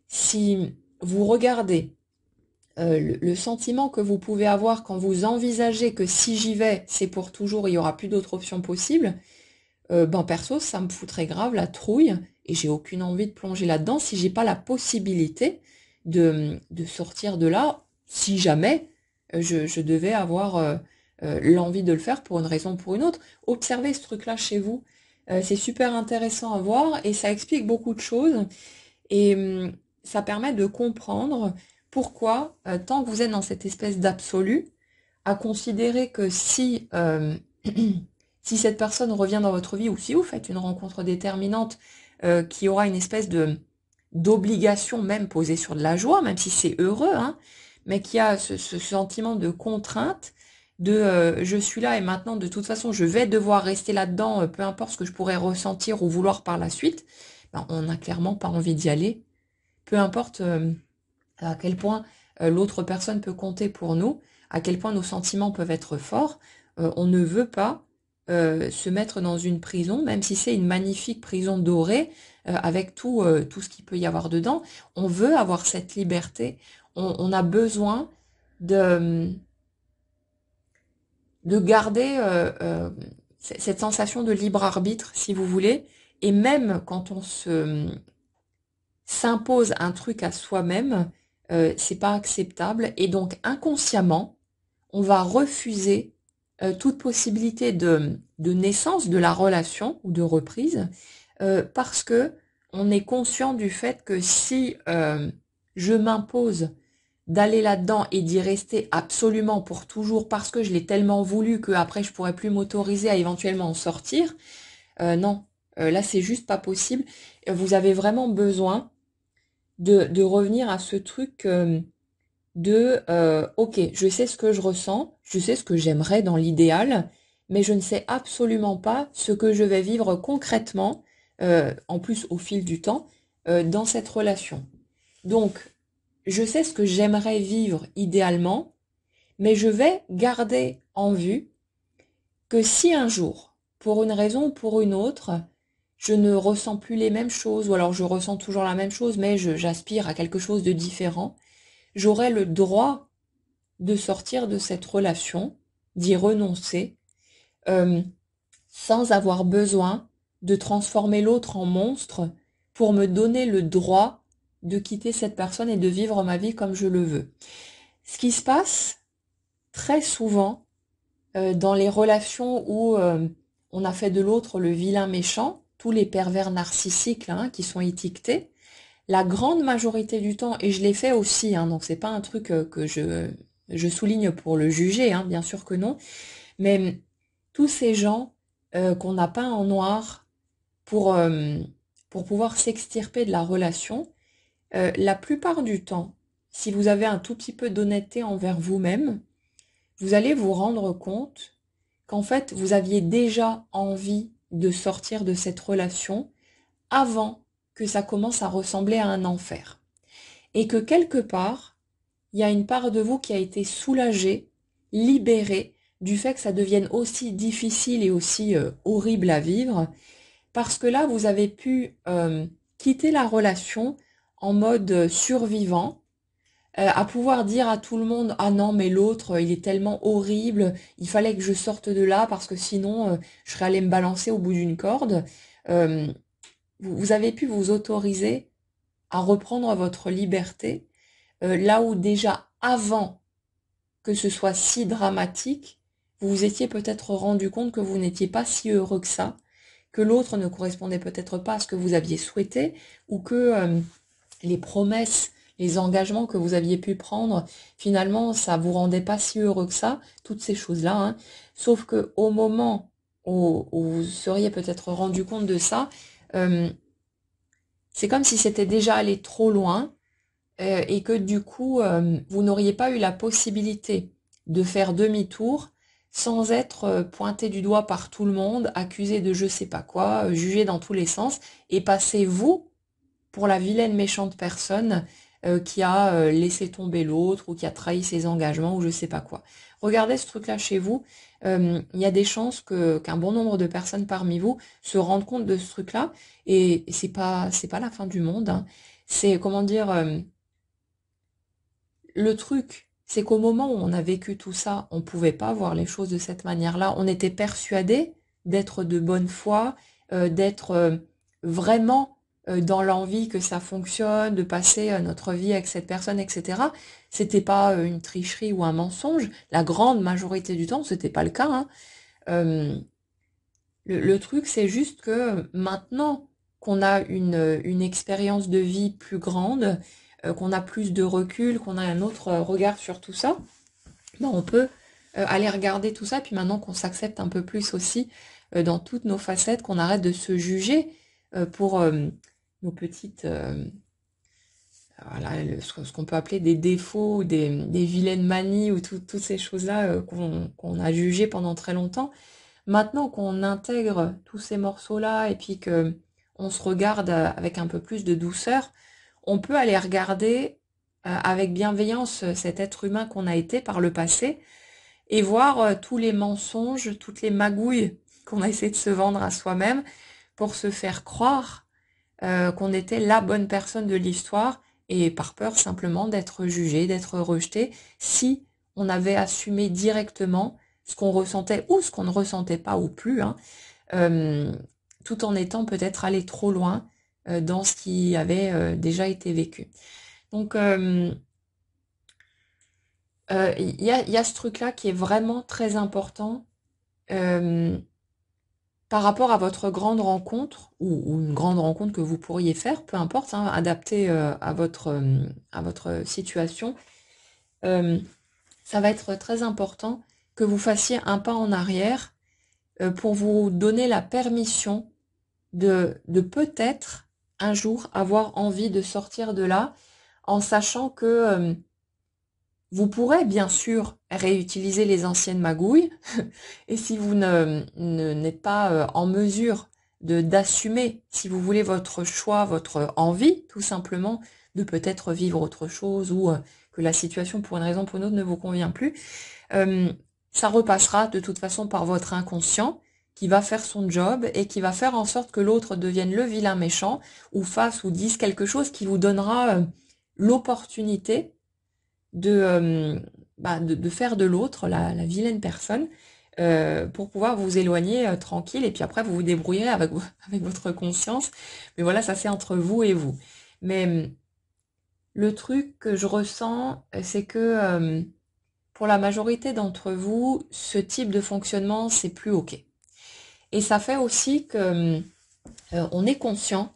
si vous regardez le sentiment que vous pouvez avoir quand vous envisagez que si j'y vais, c'est pour toujours, il n'y aura plus d'autres options possibles, ben perso, ça me foutrait grave la trouille, et j'ai aucune envie de plonger là-dedans si j'ai pas la possibilité de sortir de là, si jamais je devais avoir l'envie de le faire pour une raison ou pour une autre. Observez ce truc-là chez vous. C'est super intéressant à voir et ça explique beaucoup de choses. Et ça permet de comprendre pourquoi, tant que vous êtes dans cette espèce d'absolu, à considérer que si, si cette personne revient dans votre vie, ou si vous faites une rencontre déterminante qui aura une espèce de d'obligation même posée sur de la joie, même si c'est heureux, hein, mais qui a ce sentiment de contrainte, de je suis là et maintenant de toute façon je vais devoir rester là-dedans, peu importe ce que je pourrais ressentir ou vouloir par la suite, ben, on n'a clairement pas envie d'y aller. Peu importe à quel point l'autre personne peut compter pour nous, à quel point nos sentiments peuvent être forts, on ne veut pas se mettre dans une prison, même si c'est une magnifique prison dorée, avec tout ce qu'il peut y avoir dedans. On veut avoir cette liberté, on a besoin de, de garder cette sensation de libre arbitre, si vous voulez, et même quand on s'impose un truc à soi-même, c'est pas acceptable et donc inconsciemment, on va refuser toute possibilité de naissance de la relation ou de reprise parce que on est conscient du fait que si je m'impose d'aller là-dedans et d'y rester absolument pour toujours parce que je l'ai tellement voulu que après je pourrais plus m'autoriser à éventuellement en sortir, non, là c'est juste pas possible. Vous avez vraiment besoin de revenir à ce truc ok, je sais ce que je ressens, je sais ce que j'aimerais dans l'idéal, mais je ne sais absolument pas ce que je vais vivre concrètement, en plus au fil du temps, dans cette relation. Donc, je sais ce que j'aimerais vivre idéalement, mais je vais garder en vue que si un jour, pour une raison ou pour une autre, je ne ressens plus les mêmes choses, ou alors je ressens toujours la même chose, mais j'aspire à quelque chose de différent, j'aurai le droit de sortir de cette relation, d'y renoncer, euh, sans avoir besoin de transformer l'autre en monstre pour me donner le droit de quitter cette personne et de vivre ma vie comme je le veux. Ce qui se passe très souvent dans les relations où on a fait de l'autre le vilain méchant, tous les pervers narcissiques là, hein, qui sont étiquetés, la grande majorité du temps, et je l'ai fait aussi, hein, donc c'est pas un truc que je souligne pour le juger, hein, bien sûr que non, mais tous ces gens qu'on a peint en noir pour pouvoir s'extirper de la relation, la plupart du temps, si vous avez un tout petit peu d'honnêteté envers vous-même, vous allez vous rendre compte qu'en fait, vous aviez déjà envie de sortir de cette relation avant que ça commence à ressembler à un enfer. Et que quelque part, il y a une part de vous qui a été soulagée, libérée du fait que ça devienne aussi difficile et aussi horrible à vivre, parce que là, vous avez pu quitter la relation en mode survivant, à pouvoir dire à tout le monde, ah non, mais l'autre, il est tellement horrible, il fallait que je sorte de là parce que sinon, je serais allée me balancer au bout d'une corde. vous avez pu vous autoriser à reprendre votre liberté, là où déjà avant que ce soit si dramatique, vous vous étiez peut-être rendu compte que vous n'étiez pas si heureux que ça, que l'autre ne correspondait peut-être pas à ce que vous aviez souhaité, ou que les promesses, les engagements que vous aviez pu prendre, finalement, ça vous rendait pas si heureux que ça, toutes ces choses-là, hein. Sauf que au moment où vous seriez peut-être rendu compte de ça, euh, c'est comme si c'était déjà allé trop loin, et que du coup, vous n'auriez pas eu la possibilité de faire demi-tour sans être pointé du doigt par tout le monde, accusé de je sais pas quoi, jugé dans tous les sens, et passer vous pour la vilaine méchante personne qui a laissé tomber l'autre ou qui a trahi ses engagements ou je sais pas quoi. Regardez ce truc-là chez vous. Il y a des chances qu'un bon nombre de personnes parmi vous se rendent compte de ce truc-là et c'est pas la fin du monde, hein. C'est comment dire le truc, c'est qu'au moment où on a vécu tout ça, on pouvait pas voir les choses de cette manière-là. On était persuadé d'être de bonne foi, d'être vraiment dans l'envie que ça fonctionne, de passer notre vie avec cette personne, etc. C'était pas une tricherie ou un mensonge. La grande majorité du temps, c'était pas le cas, hein. Euh, le truc, c'est juste que maintenant qu'on a une expérience de vie plus grande, qu'on a plus de recul, qu'on a un autre regard sur tout ça, ben on peut aller regarder tout ça, puis maintenant qu'on s'accepte un peu plus aussi dans toutes nos facettes, qu'on arrête de se juger pour nos petites, voilà, ce qu'on peut appeler des défauts, ou des vilaines manies, ou toutes ces choses-là qu'on a jugées pendant très longtemps. Maintenant qu'on intègre tous ces morceaux-là et puis que on se regarde avec un peu plus de douceur, on peut aller regarder avec bienveillance cet être humain qu'on a été par le passé et voir tous les mensonges, toutes les magouilles qu'on a essayé de se vendre à soi-même pour se faire croire qu'on était la bonne personne de l'histoire et par peur simplement d'être jugé, d'être rejeté si on avait assumé directement ce qu'on ressentait ou ce qu'on ne ressentait pas ou plus, hein, euh, tout en étant peut-être allé trop loin dans ce qui avait déjà été vécu. Donc, y a ce truc-là qui est vraiment très important euh, par rapport à votre grande rencontre ou une grande rencontre que vous pourriez faire, peu importe, hein, adapté à votre situation. Euh, Ça va être très important que vous fassiez un pas en arrière pour vous donner la permission de peut-être un jour avoir envie de sortir de là en sachant que vous pourrez bien sûr réutiliser les anciennes magouilles et si vous n'êtes pas en mesure d'assumer, si vous voulez, votre choix, votre envie, tout simplement, de peut-être vivre autre chose ou que la situation, pour une raison ou pour une autre, ne vous convient plus, euh, ça repassera de toute façon par votre inconscient qui va faire son job et qui va faire en sorte que l'autre devienne le vilain méchant ou fasse ou dise quelque chose qui vous donnera l'opportunité de faire de l'autre la vilaine personne pour pouvoir vous éloigner tranquille et puis après vous vous débrouillerez avec votre conscience. Mais voilà, ça c'est entre vous et vous. Mais le truc que je ressens, c'est que pour la majorité d'entre vous, ce type de fonctionnement, c'est plus OK. Et ça fait aussi que on est conscient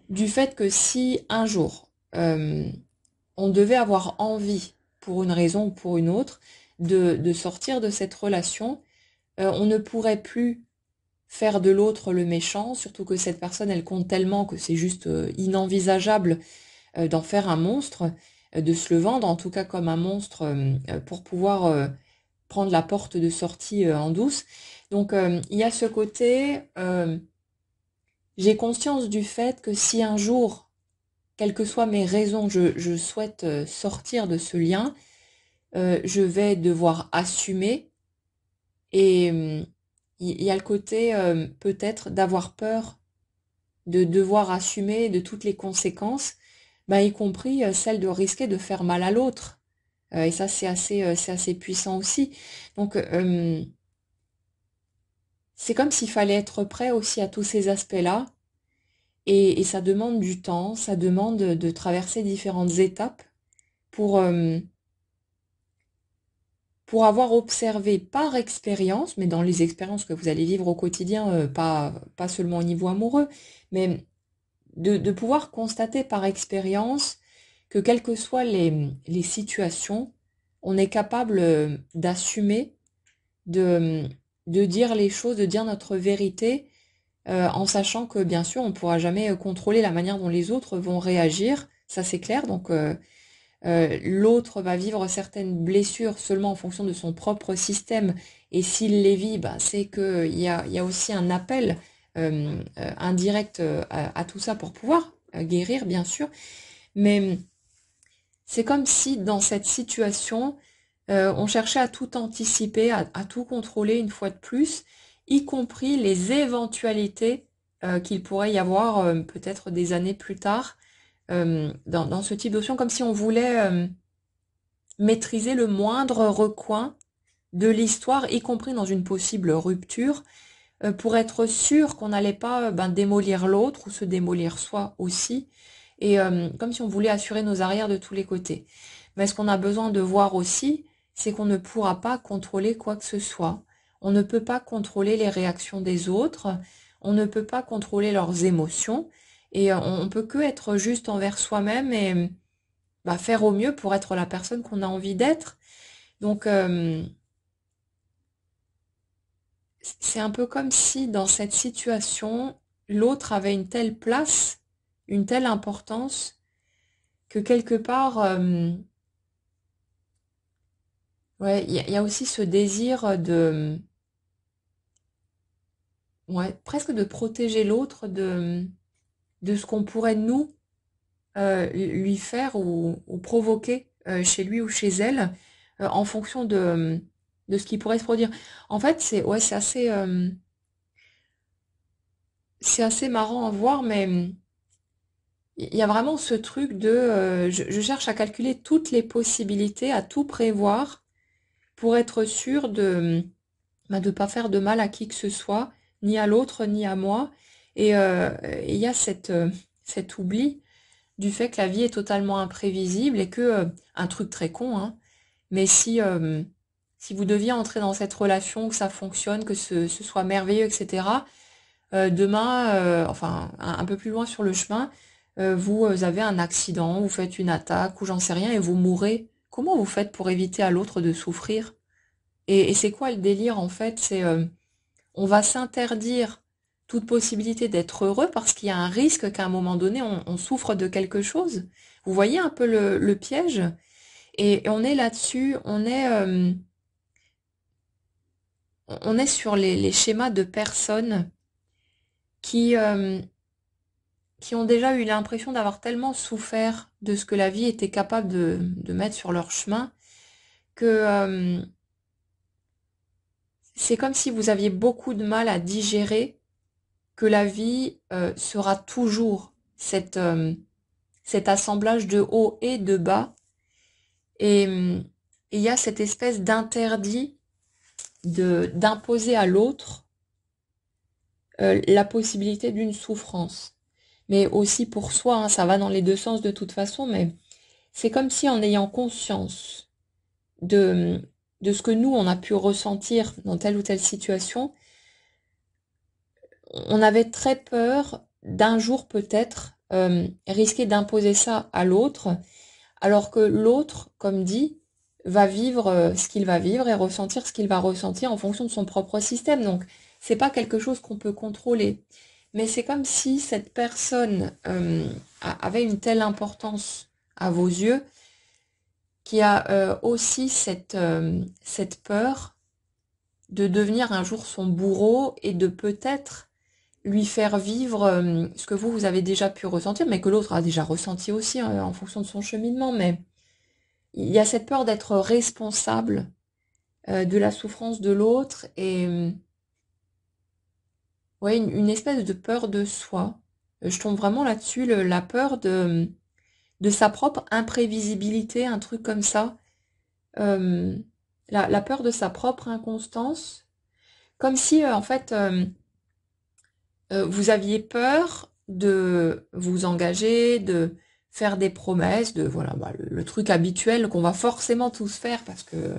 du fait que si un jour on devait avoir envie, pour une raison ou pour une autre, de sortir de cette relation, on ne pourrait plus faire de l'autre le méchant, surtout que cette personne, elle compte tellement que c'est juste inenvisageable d'en faire un monstre, de se le vendre, en tout cas comme un monstre, pour pouvoir prendre la porte de sortie en douce. Donc il y a ce côté, j'ai conscience du fait que si un jour, quelles que soient mes raisons, je souhaite sortir de ce lien, je vais devoir assumer et il y a le côté peut-être d'avoir peur de devoir assumer de toutes les conséquences, bah, y compris celle de risquer de faire mal à l'autre. Et ça, c'est assez puissant aussi. Donc, c'est comme s'il fallait être prêt aussi à tous ces aspects-là et ça demande du temps, ça demande de traverser différentes étapes pour, pour avoir observé par expérience, mais dans les expériences que vous allez vivre au quotidien, pas seulement au niveau amoureux, mais de pouvoir constater par expérience que quelles que soient les situations, on est capable d'assumer, de, de dire les choses, de dire notre vérité, en sachant que bien sûr on ne pourra jamais contrôler la manière dont les autres vont réagir, ça c'est clair, donc l'autre va vivre certaines blessures seulement en fonction de son propre système, et s'il les vit, bah, c'est qu'il y a aussi un appel indirect à tout ça pour pouvoir guérir, bien sûr, mais c'est comme si dans cette situation, on cherchait à tout anticiper, à tout contrôler une fois de plus, y compris les éventualités qu'il pourrait y avoir peut-être des années plus tard dans ce type d'option, comme si on voulait maîtriser le moindre recoin de l'histoire, y compris dans une possible rupture, pour être sûr qu'on n'allait pas démolir l'autre ou se démolir soi aussi, et comme si on voulait assurer nos arrières de tous les côtés. Mais ce qu'on a besoin de voir aussi, c'est qu'on ne pourra pas contrôler quoi que ce soit. On ne peut pas contrôler les réactions des autres, on ne peut pas contrôler leurs émotions, et on peut que être juste envers soi-même et faire au mieux pour être la personne qu'on a envie d'être. Donc c'est un peu comme si dans cette situation, l'autre avait une telle place, une telle importance, que quelque part, ouais, il y a aussi ce désir ouais, presque de protéger l'autre de ce qu'on pourrait nous lui faire ou provoquer chez lui ou chez elle, en fonction de ce qui pourrait se produire. En fait, ouais, c'est assez marrant à voir, mais il y a vraiment ce truc de je cherche à calculer toutes les possibilités, à tout prévoir pour être sûr de pas faire de mal à qui que ce soit, ni à l'autre, ni à moi. Et il y a cet oubli du fait que la vie est totalement imprévisible et que, un truc très con, hein, mais si vous deviez entrer dans cette relation, que ça fonctionne, que ce soit merveilleux, etc., demain, enfin un peu plus loin sur le chemin, vous avez un accident, vous faites une attaque ou j'en sais rien et vous mourrez. Comment vous faites pour éviter à l'autre de souffrir? Et c'est quoi le délire en fait? C'est on va s'interdire toute possibilité d'être heureux parce qu'il y a un risque qu'à un moment donné on souffre de quelque chose. Vous voyez un peu le piège? Et on est là-dessus, on est sur les schémas de personnes qui, euh, qui ont déjà eu l'impression d'avoir tellement souffert de ce que la vie était capable de mettre sur leur chemin que c'est comme si vous aviez beaucoup de mal à digérer que la vie sera toujours cet assemblage de haut et de bas. Et il y a cette espèce d'interdit d'imposer à l'autre la possibilité d'une souffrance. Mais aussi pour soi, hein, ça va dans les deux sens de toute façon, mais c'est comme si en ayant conscience de, de ce que nous, on a pu ressentir dans telle ou telle situation, on avait très peur d'un jour peut-être risquer d'imposer ça à l'autre, alors que l'autre, comme dit, va vivre ce qu'il va vivre et ressentir ce qu'il va ressentir en fonction de son propre système. Donc, c'est pas quelque chose qu'on peut contrôler. Mais c'est comme si cette personne avait une telle importance à vos yeux qui a aussi cette peur de devenir un jour son bourreau et de peut-être lui faire vivre ce que vous avez déjà pu ressentir, mais que l'autre a déjà ressenti aussi en fonction de son cheminement. Mais il y a cette peur d'être responsable de la souffrance de l'autre et ouais, une espèce de peur de soi. Je tombe vraiment là-dessus, la peur de sa propre imprévisibilité, un truc comme ça. Euh, la peur de sa propre inconstance. Comme si, en fait, vous aviez peur de vous engager, de faire des promesses, de voilà, le truc habituel qu'on va forcément tous faire parce que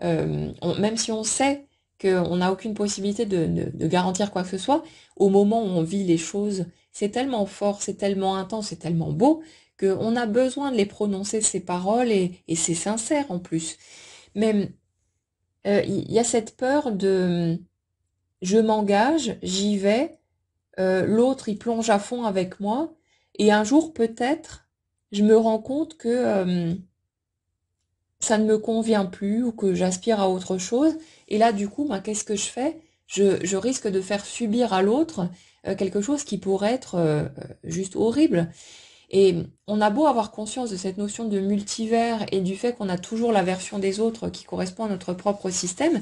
même si on sait qu'on n'a aucune possibilité de garantir quoi que ce soit, au moment où on vit les choses, c'est tellement fort, c'est tellement intense, c'est tellement beau qu'on a besoin de les prononcer, ces paroles, et c'est sincère en plus. Mais il y a cette peur de je m'engage, j'y vais, l'autre il plonge à fond avec moi, et un jour peut-être je me rends compte que ça ne me convient plus ou que j'aspire à autre chose. Et là, du coup, qu'est-ce que je fais? Je risque de faire subir à l'autre quelque chose qui pourrait être juste horrible. Et on a beau avoir conscience de cette notion de multivers et du fait qu'on a toujours la version des autres qui correspond à notre propre système,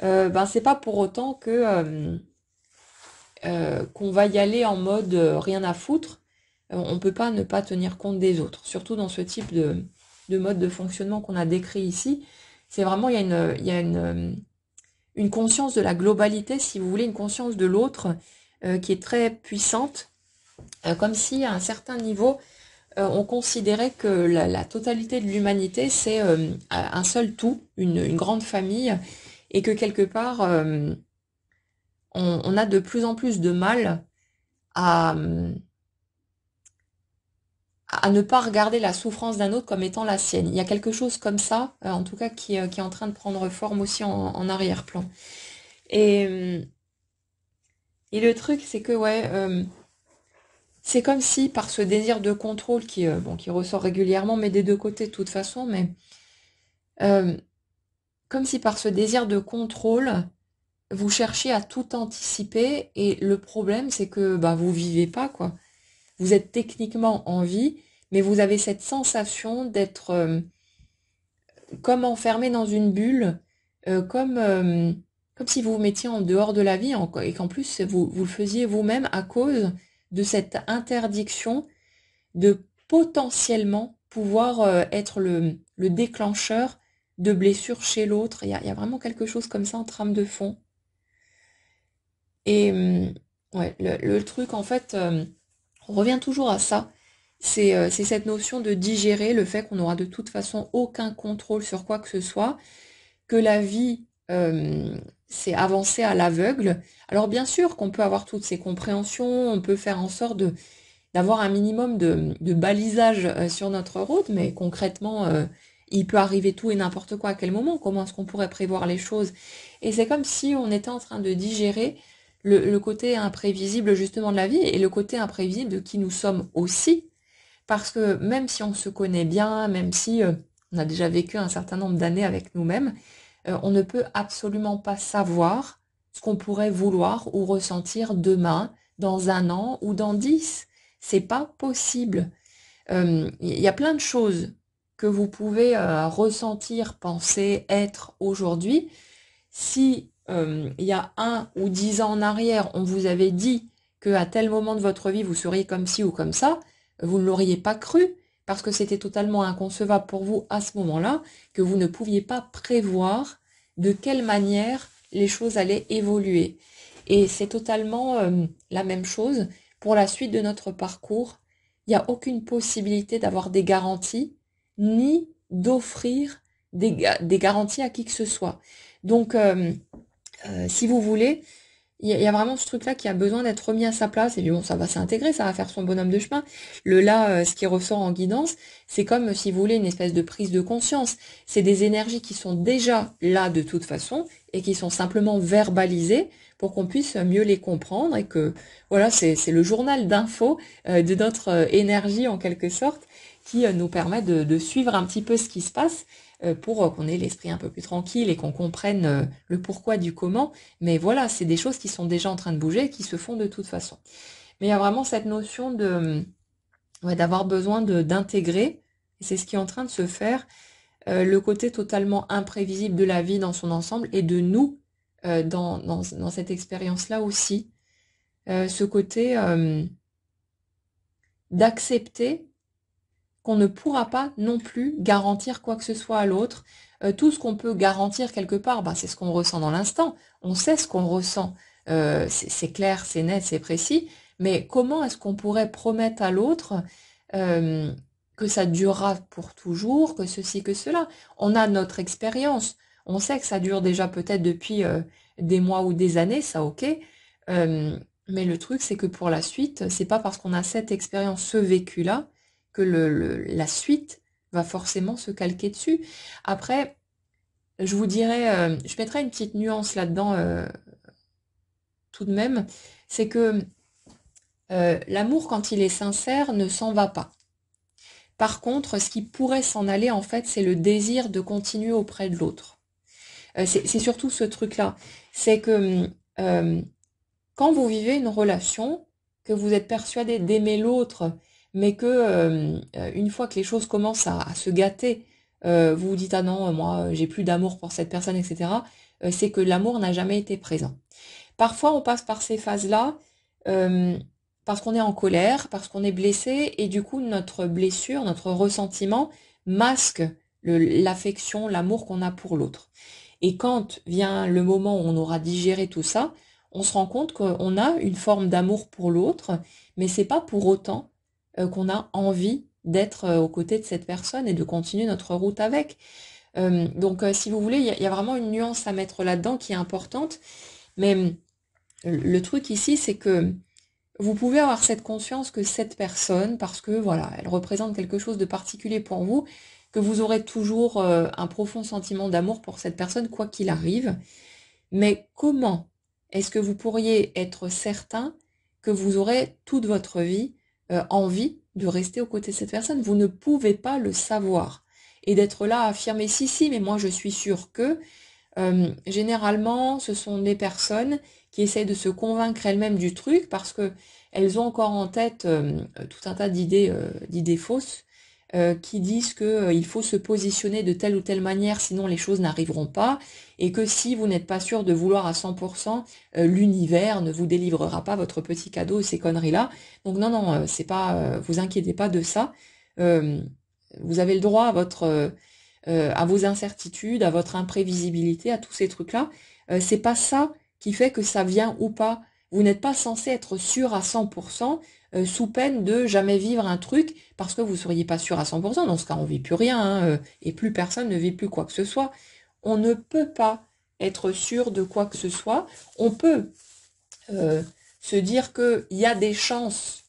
c'est pas pour autant que qu'on va y aller en mode rien à foutre. On peut pas ne pas tenir compte des autres, surtout dans ce type de mode de fonctionnement qu'on a décrit ici. C'est vraiment, il y a une conscience de la globalité, si vous voulez, une conscience de l'autre qui est très puissante, comme si à un certain niveau, on considérait que la totalité de l'humanité, c'est un seul tout, une grande famille, et que quelque part, on a de plus en plus de mal à, à ne pas regarder la souffrance d'un autre comme étant la sienne. Il y a quelque chose comme ça, en tout cas, qui est en train de prendre forme aussi en arrière-plan. Et, euh, et le truc, c'est que, ouais, c'est comme si par ce désir de contrôle qui ressort régulièrement, mais des deux côtés de toute façon, mais euh, comme si par ce désir de contrôle, vous cherchiez à tout anticiper, et le problème, c'est que vous vivez pas, quoi. Vous êtes techniquement en vie, mais vous avez cette sensation d'être comme enfermé dans une bulle, comme si vous vous mettiez en dehors de la vie et qu'en plus vous le faisiez vous-même à cause de cette interdiction de potentiellement pouvoir être le déclencheur de blessures chez l'autre. Il y a vraiment quelque chose comme ça en trame de fond. Et ouais, le truc en fait, on revient toujours à ça. C'est cette notion de digérer le fait qu'on n'aura de toute façon aucun contrôle sur quoi que ce soit, que la vie, c'est avancer à l'aveugle. Alors bien sûr qu'on peut avoir toutes ces compréhensions, on peut faire en sorte d'avoir un minimum de balisage sur notre route, mais concrètement, il peut arriver tout et n'importe quoi à quel moment. Comment est-ce qu'on pourrait prévoir les choses? Et c'est comme si on était en train de digérer le côté imprévisible justement de la vie et le côté imprévisible de qui nous sommes aussi. Parce que même si on se connaît bien, même si on a déjà vécu un certain nombre d'années avec nous-mêmes, on ne peut absolument pas savoir ce qu'on pourrait vouloir ou ressentir demain, dans un an ou dans 10. C'est pas possible. Il y a plein de choses que vous pouvez ressentir, penser, être aujourd'hui. Si il y a 1 ou 10 ans en arrière, on vous avait dit qu'à tel moment de votre vie, vous seriez comme ci ou comme ça, vous ne l'auriez pas cru, parce que c'était totalement inconcevable pour vous à ce moment-là, que vous ne pouviez pas prévoir de quelle manière les choses allaient évoluer. Et c'est totalement la même chose pour la suite de notre parcours. Il n'y a aucune possibilité d'avoir des garanties, ni d'offrir des garanties à qui que ce soit. Donc, si vous voulez, il y a vraiment ce truc-là qui a besoin d'être remis à sa place. Et puis bon, ça va s'intégrer, ça va faire son bonhomme de chemin. Ce qui ressort en guidance, c'est comme, si vous voulez, une espèce de prise de conscience. C'est des énergies qui sont déjà là de toute façon et qui sont simplement verbalisées pour qu'on puisse mieux les comprendre et que, voilà, c'est le journal d'infos de notre énergie en quelque sorte qui nous permet de suivre un petit peu ce qui se passe pour qu'on ait l'esprit un peu plus tranquille et qu'on comprenne le pourquoi du comment. Mais voilà, c'est des choses qui sont déjà en train de bouger et qui se font de toute façon. Mais il y a vraiment cette notion d'avoir besoin d'intégrer, et c'est ce qui est en train de se faire, le côté totalement imprévisible de la vie dans son ensemble et de nous dans cette expérience-là aussi. Ce côté d'accepter qu'on ne pourra pas non plus garantir quoi que ce soit à l'autre. Tout ce qu'on peut garantir quelque part, c'est ce qu'on ressent dans l'instant. On sait ce qu'on ressent. C'est clair, c'est net, c'est précis. Mais comment est-ce qu'on pourrait promettre à l'autre euh, que ça durera pour toujours, que ceci, que cela? On a notre expérience. On sait que ça dure déjà peut-être depuis des mois ou des années, ça ok. Euh, mais le truc, c'est que pour la suite, c'est pas parce qu'on a cette expérience, ce vécu-là, que la suite va forcément se calquer dessus. Après, je vous dirais, je mettrais une petite nuance là-dedans tout de même, c'est que l'amour, quand il est sincère, ne s'en va pas. Par contre, ce qui pourrait s'en aller, en fait, c'est le désir de continuer auprès de l'autre. C'est surtout ce truc-là. C'est que euh, quand vous vivez une relation, que vous êtes persuadé d'aimer l'autre, mais que une fois que les choses commencent à se gâter, vous vous dites ah non, moi j'ai plus d'amour pour cette personne, etc. C'est que l'amour n'a jamais été présent. Parfois, on passe par ces phases-là euh, parce qu'on est en colère, parce qu'on est blessé, et du coup, notre blessure, notre ressentiment masque l'affection, l'amour qu'on a pour l'autre. Et quand vient le moment où on aura digéré tout ça, on se rend compte qu'on a une forme d'amour pour l'autre, mais c'est pas pour autant qu'on a envie d'être aux côtés de cette personne et de continuer notre route avec. Donc, si vous voulez, il y a vraiment une nuance à mettre là-dedans qui est importante, mais le truc ici, c'est que vous pouvez avoir cette conscience que cette personne, parce que voilà, elle représente quelque chose de particulier pour vous, que vous aurez toujours un profond sentiment d'amour pour cette personne, quoi qu'il arrive. Mais comment est-ce que vous pourriez être certain que vous aurez toute votre vie envie de rester aux côtés de cette personne? Vous ne pouvez pas le savoir. Et d'être là à affirmer si, si, mais moi je suis sûre que, généralement, ce sont des personnes qui essaient de se convaincre elles-mêmes du truc parce que elles ont encore en tête tout un tas d'idées fausses qui disent que il faut se positionner de telle ou telle manière, sinon les choses n'arriveront pas, et que si vous n'êtes pas sûr de vouloir à 100%, l'univers ne vous délivrera pas votre petit cadeau, ces conneries-là. Donc non, non, c'est pas, vous inquiétez pas de ça. Euh, vous avez le droit à vos incertitudes, à votre imprévisibilité, à tous ces trucs-là. C'est pas ça qui fait que ça vient ou pas. Vous n'êtes pas censé être sûr à 100% sous peine de jamais vivre un truc parce que vous ne seriez pas sûr à 100%. Dans ce cas, on vit plus rien et plus personne ne vit plus quoi que ce soit. On ne peut pas être sûr de quoi que ce soit. On peut euh, se dire qu'il y a des chances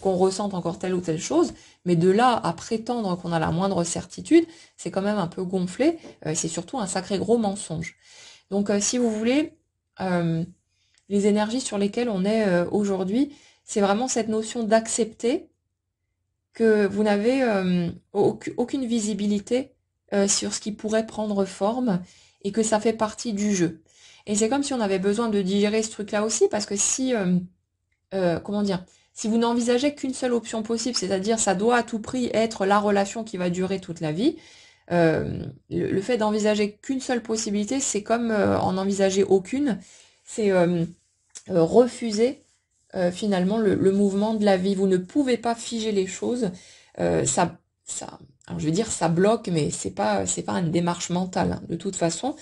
qu'on ressente encore telle ou telle chose, mais de là à prétendre qu'on a la moindre certitude, c'est quand même un peu gonflé, c'est surtout un sacré gros mensonge. Donc si vous voulez, euh, les énergies sur lesquelles on est aujourd'hui, c'est vraiment cette notion d'accepter que vous n'avez aucune visibilité sur ce qui pourrait prendre forme et que ça fait partie du jeu. Et c'est comme si on avait besoin de digérer ce truc-là aussi, parce que si comment dire, si vous n'envisagez qu'une seule option possible, c'est-à-dire ça doit à tout prix être la relation qui va durer toute la vie, le fait d'envisager qu'une seule possibilité, c'est comme en envisager aucune, c'est refuser finalement le mouvement de la vie. Vous ne pouvez pas figer les choses. Alors je veux dire ça bloque, mais c'est pas une démarche mentale hein, de toute façon.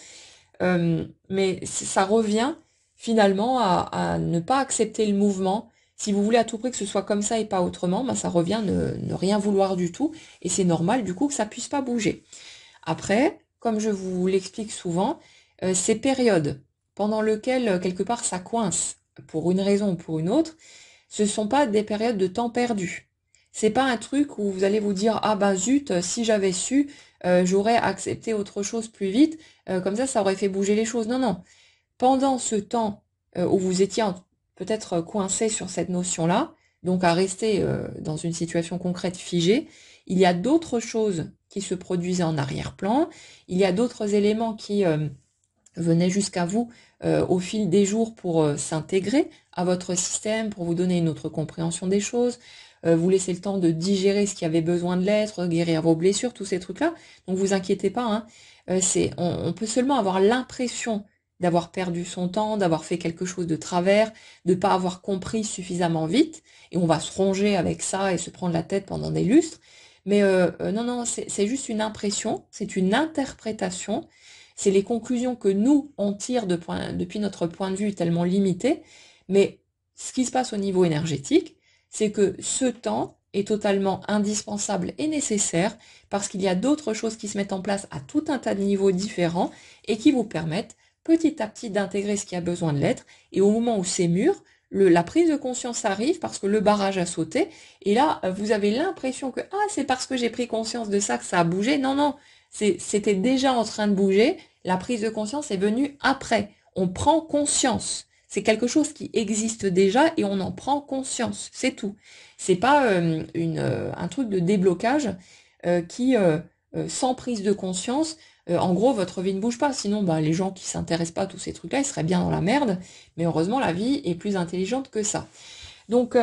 Mais ça revient finalement à ne pas accepter le mouvement. Si vous voulez à tout prix que ce soit comme ça et pas autrement, ben ça revient ne rien vouloir du tout. Et c'est normal du coup que ça puisse pas bouger. Après, comme je vous l'explique souvent, ces périodes pendant lesquelles quelque part ça coince pour une raison ou pour une autre, ce sont pas des périodes de temps perdu. C'est pas un truc où vous allez vous dire ah ben zut, si j'avais su, j'aurais accepté autre chose plus vite, comme ça aurait fait bouger les choses. Non, non. Pendant ce temps où vous étiez peut-être coincé sur cette notion-là, donc à rester dans une situation concrète figée, il y a d'autres choses qui se produisaient en arrière-plan, il y a d'autres éléments qui venaient jusqu'à vous au fil des jours pour s'intégrer à votre système, pour vous donner une autre compréhension des choses, vous laisser le temps de digérer ce qui avait besoin de l'être, guérir vos blessures, tous ces trucs-là. Donc vous inquiétez pas, hein. On peut seulement avoir l'impression d'avoir perdu son temps, d'avoir fait quelque chose de travers, de ne pas avoir compris suffisamment vite, et on va se ronger avec ça et se prendre la tête pendant des lustres. Mais non, non, c'est juste une impression, c'est une interprétation, c'est les conclusions que nous, on tire depuis notre point de vue tellement limité, mais ce qui se passe au niveau énergétique, c'est que ce temps est totalement indispensable et nécessaire parce qu'il y a d'autres choses qui se mettent en place à tout un tas de niveaux différents et qui vous permettent petit à petit d'intégrer ce qui a besoin de l'être. Et au moment où c'est mûr, la prise de conscience arrive parce que le barrage a sauté. Et là, vous avez l'impression que c'est parce que j'ai pris conscience de ça que ça a bougé. Non, non, c'était déjà en train de bouger. La prise de conscience est venue après. On prend conscience. C'est quelque chose qui existe déjà et on en prend conscience. C'est tout. C'est pas un truc de déblocage qui, sans prise de conscience, en gros, votre vie ne bouge pas. Sinon, les gens qui s'intéressent pas à tous ces trucs-là, ils seraient bien dans la merde. Mais heureusement, la vie est plus intelligente que ça. Donc,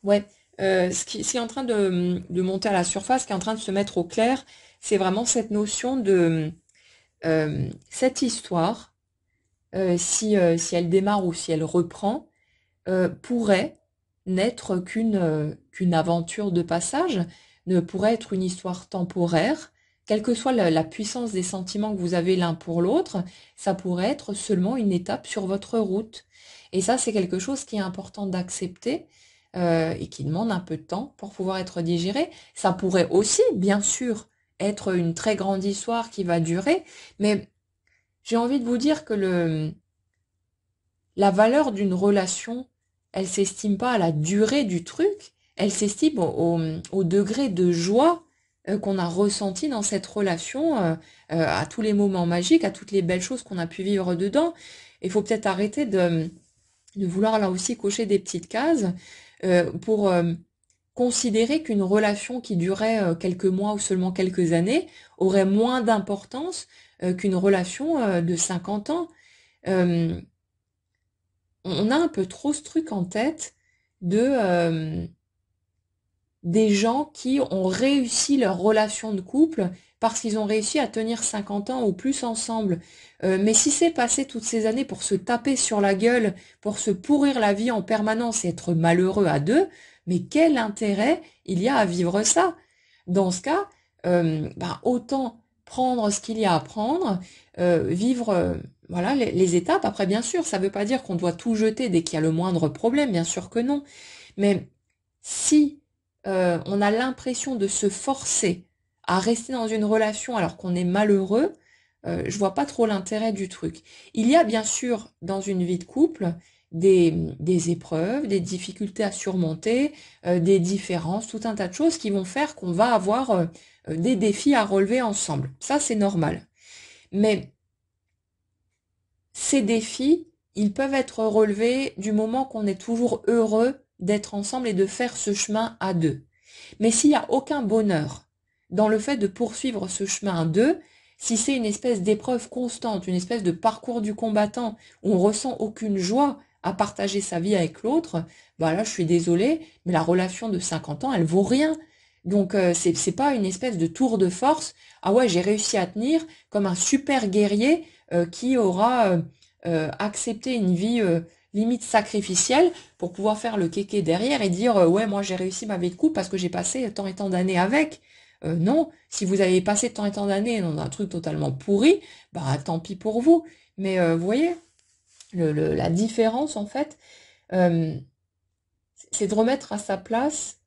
ouais, ce qui est en train de monter à la surface, ce qui est en train de se mettre au clair, c'est vraiment cette notion de cette histoire, si elle démarre ou si elle reprend, pourrait n'être qu'une aventure de passage, ne pourrait être une histoire temporaire, quelle que soit la puissance des sentiments que vous avez l'un pour l'autre, ça pourrait être seulement une étape sur votre route. Et ça, c'est quelque chose qui est important d'accepter et qui demande un peu de temps pour pouvoir être digéré. Ça pourrait aussi, bien sûr, être une très grande histoire qui va durer, mais j'ai envie de vous dire que la valeur d'une relation, elle s'estime pas à la durée du truc, elle s'estime au degré de joie qu'on a ressenti dans cette relation, à tous les moments magiques, à toutes les belles choses qu'on a pu vivre dedans. Il faut peut-être arrêter de vouloir là aussi cocher des petites cases pour considérer qu'une relation qui durait quelques mois ou seulement quelques années aurait moins d'importance qu'une relation de 50 ans. Euh, on a un peu trop ce truc en tête de des gens qui ont réussi leur relation de couple parce qu'ils ont réussi à tenir 50 ans ou plus ensemble. Mais si c'est passé toutes ces années pour se taper sur la gueule, pour se pourrir la vie en permanence et être malheureux à deux, mais quel intérêt il y a à vivre ça? Dans ce cas, autant prendre ce qu'il y a à prendre, vivre voilà les étapes. Après, bien sûr, ça ne veut pas dire qu'on doit tout jeter dès qu'il y a le moindre problème, bien sûr que non. Mais si on a l'impression de se forcer à rester dans une relation alors qu'on est malheureux, je vois pas trop l'intérêt du truc. Il y a bien sûr dans une vie de couple des épreuves, des difficultés à surmonter, des différences, tout un tas de choses qui vont faire qu'on va avoir des défis à relever ensemble. Ça, c'est normal. Mais ces défis, ils peuvent être relevés du moment qu'on est toujours heureux d'être ensemble et de faire ce chemin à deux. Mais s'il n'y a aucun bonheur dans le fait de poursuivre ce chemin à deux, si c'est une espèce d'épreuve constante, une espèce de parcours du combattant où on ressent aucune joie à partager sa vie avec l'autre, là je suis désolée, mais la relation de 50 ans, elle vaut rien. Donc c'est pas une espèce de tour de force. Ah ouais, j'ai réussi à tenir comme un super guerrier qui aura accepté une vie limite sacrificielle pour pouvoir faire le kéké derrière et dire ouais, moi j'ai réussi ma vie de couple parce que j'ai passé tant et tant d'années avec. Non, si vous avez passé tant et tant d'années dans un truc totalement pourri, tant pis pour vous. Mais vous voyez, la différence en fait, euh, c'est de remettre à sa place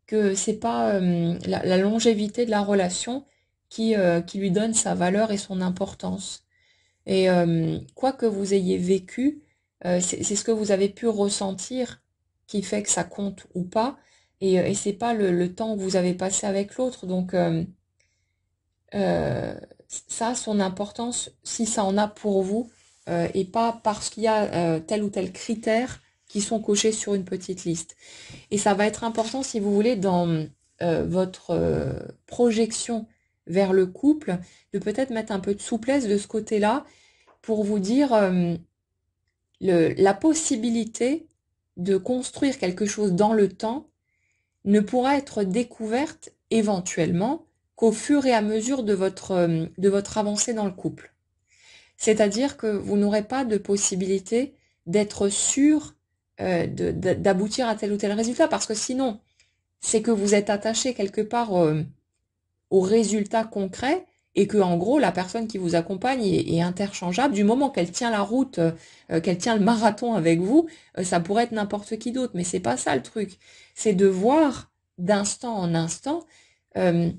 que c'est pas la longévité de la relation qui lui donne sa valeur et son importance. Et quoi que vous ayez vécu, c'est ce que vous avez pu ressentir qui fait que ça compte ou pas. Et c'est pas le temps que vous avez passé avec l'autre. Donc euh, ça a son importance si ça en a pour vous et pas parce qu'il y a tel ou tel critère qui sont cochés sur une petite liste. Et ça va être important si vous voulez dans votre projection vers le couple de peut-être mettre un peu de souplesse de ce côté-là pour vous dire la possibilité de construire quelque chose dans le temps ne pourra être découverte éventuellement qu'au fur et à mesure de votre avancée dans le couple. C'est-à-dire que vous n'aurez pas de possibilité d'être sûr d'aboutir à tel ou tel résultat, parce que sinon, c'est que vous êtes attaché quelque part au résultat concret et que en gros la personne qui vous accompagne est interchangeable du moment qu'elle tient la route, qu'elle tient le marathon avec vous, ça pourrait être n'importe qui d'autre, mais c'est pas ça le truc. C'est de voir d'instant en instant, euh,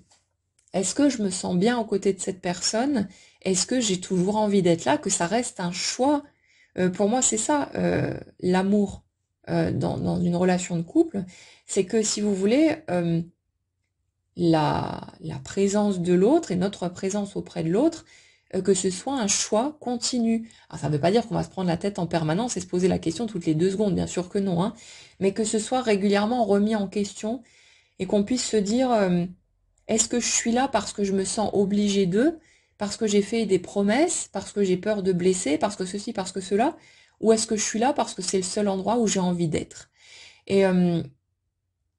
est-ce que je me sens bien aux côtés de cette personne? Est-ce que j'ai toujours envie d'être là? Que ça reste un choix. Pour moi, c'est ça, l'amour dans une relation de couple. C'est que si vous voulez, la présence de l'autre et notre présence auprès de l'autre, que ce soit un choix continu. Alors, ça ne veut pas dire qu'on va se prendre la tête en permanence et se poser la question toutes les 2 secondes, bien sûr que non, hein, mais que ce soit régulièrement remis en question et qu'on puisse se dire, est-ce que je suis là parce que je me sens obligée d'eux, parce que j'ai fait des promesses, parce que j'ai peur de blesser, parce que ceci, parce que cela, ou est-ce que je suis là parce que c'est le seul endroit où j'ai envie d'être? Et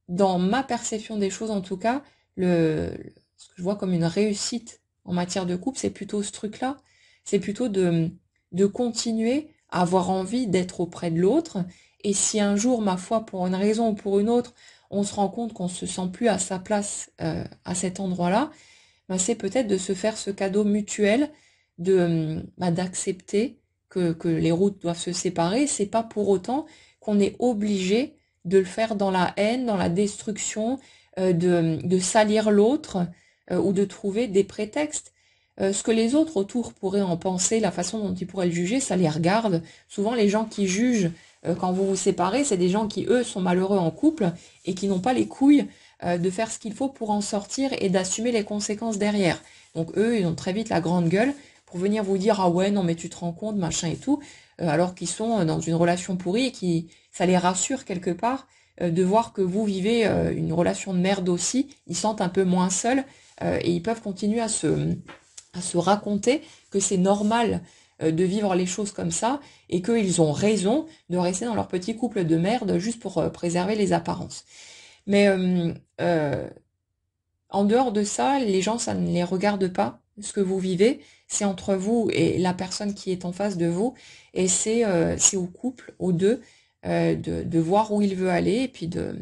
dans ma perception des choses, en tout cas, ce que je vois comme une réussite en matière de couple, c'est plutôt ce truc-là. C'est plutôt de continuer à avoir envie d'être auprès de l'autre. Et si un jour, ma foi, pour une raison ou pour une autre, on se rend compte qu'on se sent plus à sa place à cet endroit-là, ben c'est peut-être de se faire ce cadeau mutuel d'accepter que les routes doivent se séparer. C'est pas pour autant qu'on est obligé de le faire dans la haine, dans la destruction, de salir l'autre ou de trouver des prétextes. Ce que les autres autour pourraient en penser, la façon dont ils pourraient le juger, ça les regarde. Souvent, les gens qui jugent quand vous vous séparez, c'est des gens qui, eux, sont malheureux en couple et qui n'ont pas les couilles de faire ce qu'il faut pour en sortir et d'assumer les conséquences derrière. Donc eux, ils ont très vite la grande gueule pour venir vous dire ah ouais non mais tu te rends compte machin et tout, alors qu'ils sont dans une relation pourrie et qui ça les rassure quelque part de voir que vous vivez une relation de merde aussi. Ils se sentent un peu moins seuls et ils peuvent continuer à se raconter que c'est normal de vivre les choses comme ça et qu'ils ont raison de rester dans leur petit couple de merde juste pour préserver les apparences. Mais en dehors de ça, les gens, ça ne les regarde pas. Ce que vous vivez, c'est entre vous et la personne qui est en face de vous. Et c'est au couple, aux deux, de voir où il veut aller et puis de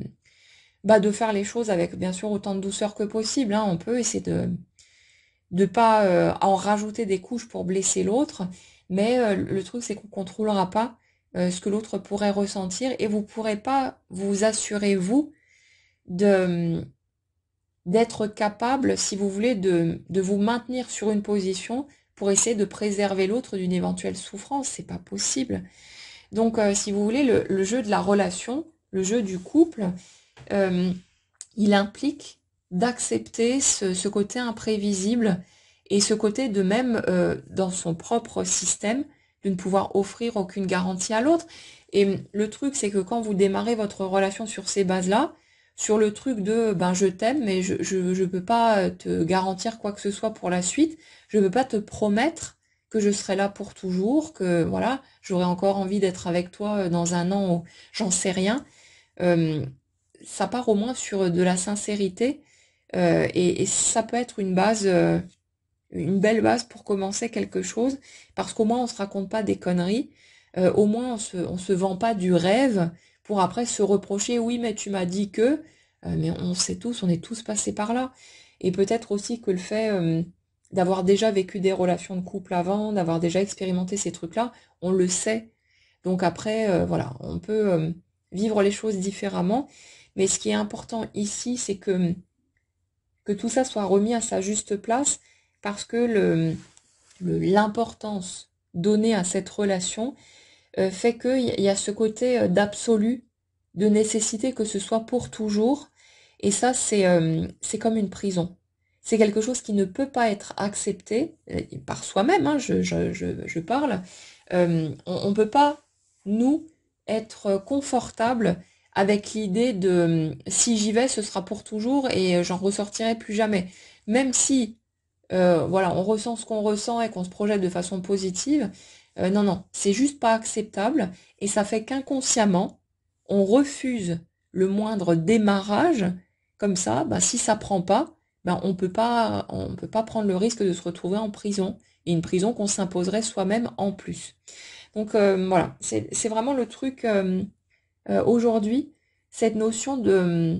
faire les choses avec bien sûr autant de douceur que possible, hein. On peut essayer de pas en rajouter des couches pour blesser l'autre, mais le truc c'est qu'on contrôlera pas ce que l'autre pourrait ressentir et vous pourrez pas vous assurer vous de d'être capable, si vous voulez, de vous maintenir sur une position pour essayer de préserver l'autre d'une éventuelle souffrance. C'est pas possible. Donc, si vous voulez, le jeu de la relation, le jeu du couple, euh, il implique d'accepter ce côté imprévisible et ce côté de même, dans son propre système, de ne pouvoir offrir aucune garantie à l'autre. Et le truc, c'est que quand vous démarrez votre relation sur ces bases-là, sur le truc de ben je t'aime, mais je peux pas te garantir quoi que ce soit pour la suite, je peux pas te promettre que je serai là pour toujours, que voilà, j'aurai encore envie d'être avec toi dans un an ou j'en sais rien. Euh, Ça part au moins sur de la sincérité et ça peut être une belle base pour commencer quelque chose, parce qu'au moins on se raconte pas des conneries, au moins on se vend pas du rêve pour après se reprocher, oui mais tu m'as dit que, mais on sait tous, on est tous passés par là. Et peut-être aussi que le fait d'avoir déjà vécu des relations de couple avant, d'avoir déjà expérimenté ces trucs-là, on le sait. Donc après, voilà, on peut vivre les choses différemment. Mais ce qui est important ici, c'est que tout ça soit remis à sa juste place parce que l'importance donnée à cette relation fait qu'il y a ce côté d'absolu, de nécessité que ce soit pour toujours. Et ça, c'est comme une prison. C'est quelque chose qui ne peut pas être accepté par soi-même, hein, je parle. On ne peut pas, nous, être confortable avec l'idée de si j'y vais, ce sera pour toujours et j'en ressortirai plus jamais. Même si voilà, on ressent ce qu'on ressent et qu'on se projette de façon positive. Non, non, c'est juste pas acceptable et ça fait qu'inconsciemment, on refuse le moindre démarrage. Comme ça, bah, si ça prend pas, bah, on peut pas prendre le risque de se retrouver en prison et une prison qu'on s'imposerait soi-même en plus. Donc voilà, c'est vraiment le truc aujourd'hui, cette notion de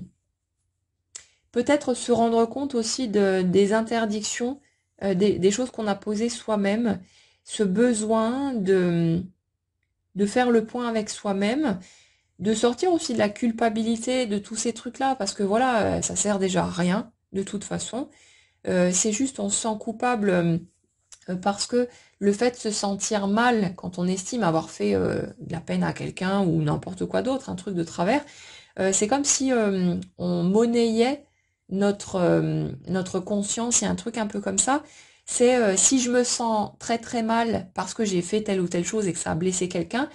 peut-être se rendre compte aussi des interdictions des choses qu'on a posées soi-même, ce besoin de faire le point avec soi-même, de sortir aussi de la culpabilité de tous ces trucs-là, parce que voilà, ça sert déjà à rien, de toute façon. C'est juste, on se sent coupable parce que le fait de se sentir mal quand on estime avoir fait de la peine à quelqu'un ou n'importe quoi d'autre, un truc de travers, c'est comme si on monnayait notre conscience, il y a un truc un peu comme ça. C'est si je me sens très très mal parce que j'ai fait telle ou telle chose et que ça a blessé quelqu'un,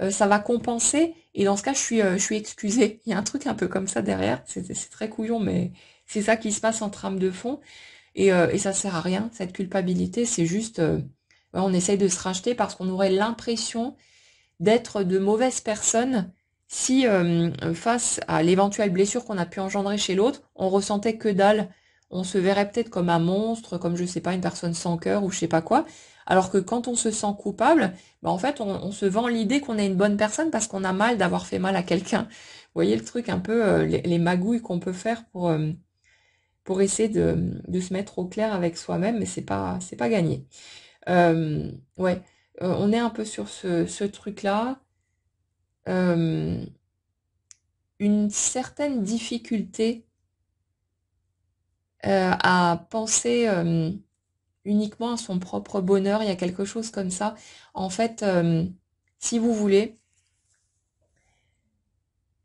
ça va compenser et dans ce cas je suis excusée. Il y a un truc un peu comme ça derrière, c'est très couillon mais c'est ça qui se passe en trame de fond et ça sert à rien, cette culpabilité, c'est juste ouais, on essaye de se racheter parce qu'on aurait l'impression d'être de mauvaises personnes si face à l'éventuelle blessure qu'on a pu engendrer chez l'autre, on ressentait que dalle. On se verrait peut-être comme un monstre, comme je sais pas, une personne sans cœur ou je sais pas quoi. Alors que quand on se sent coupable, bah en fait on se vend l'idée qu'on est une bonne personne parce qu'on a mal d'avoir fait mal à quelqu'un. Vous voyez le truc un peu, les magouilles qu'on peut faire pour essayer de se mettre au clair avec soi-même, mais c'est pas gagné. Ouais, on est un peu sur ce truc-là. euh, une certaine difficulté à penser uniquement à son propre bonheur. Il y a quelque chose comme ça. En fait, si vous voulez,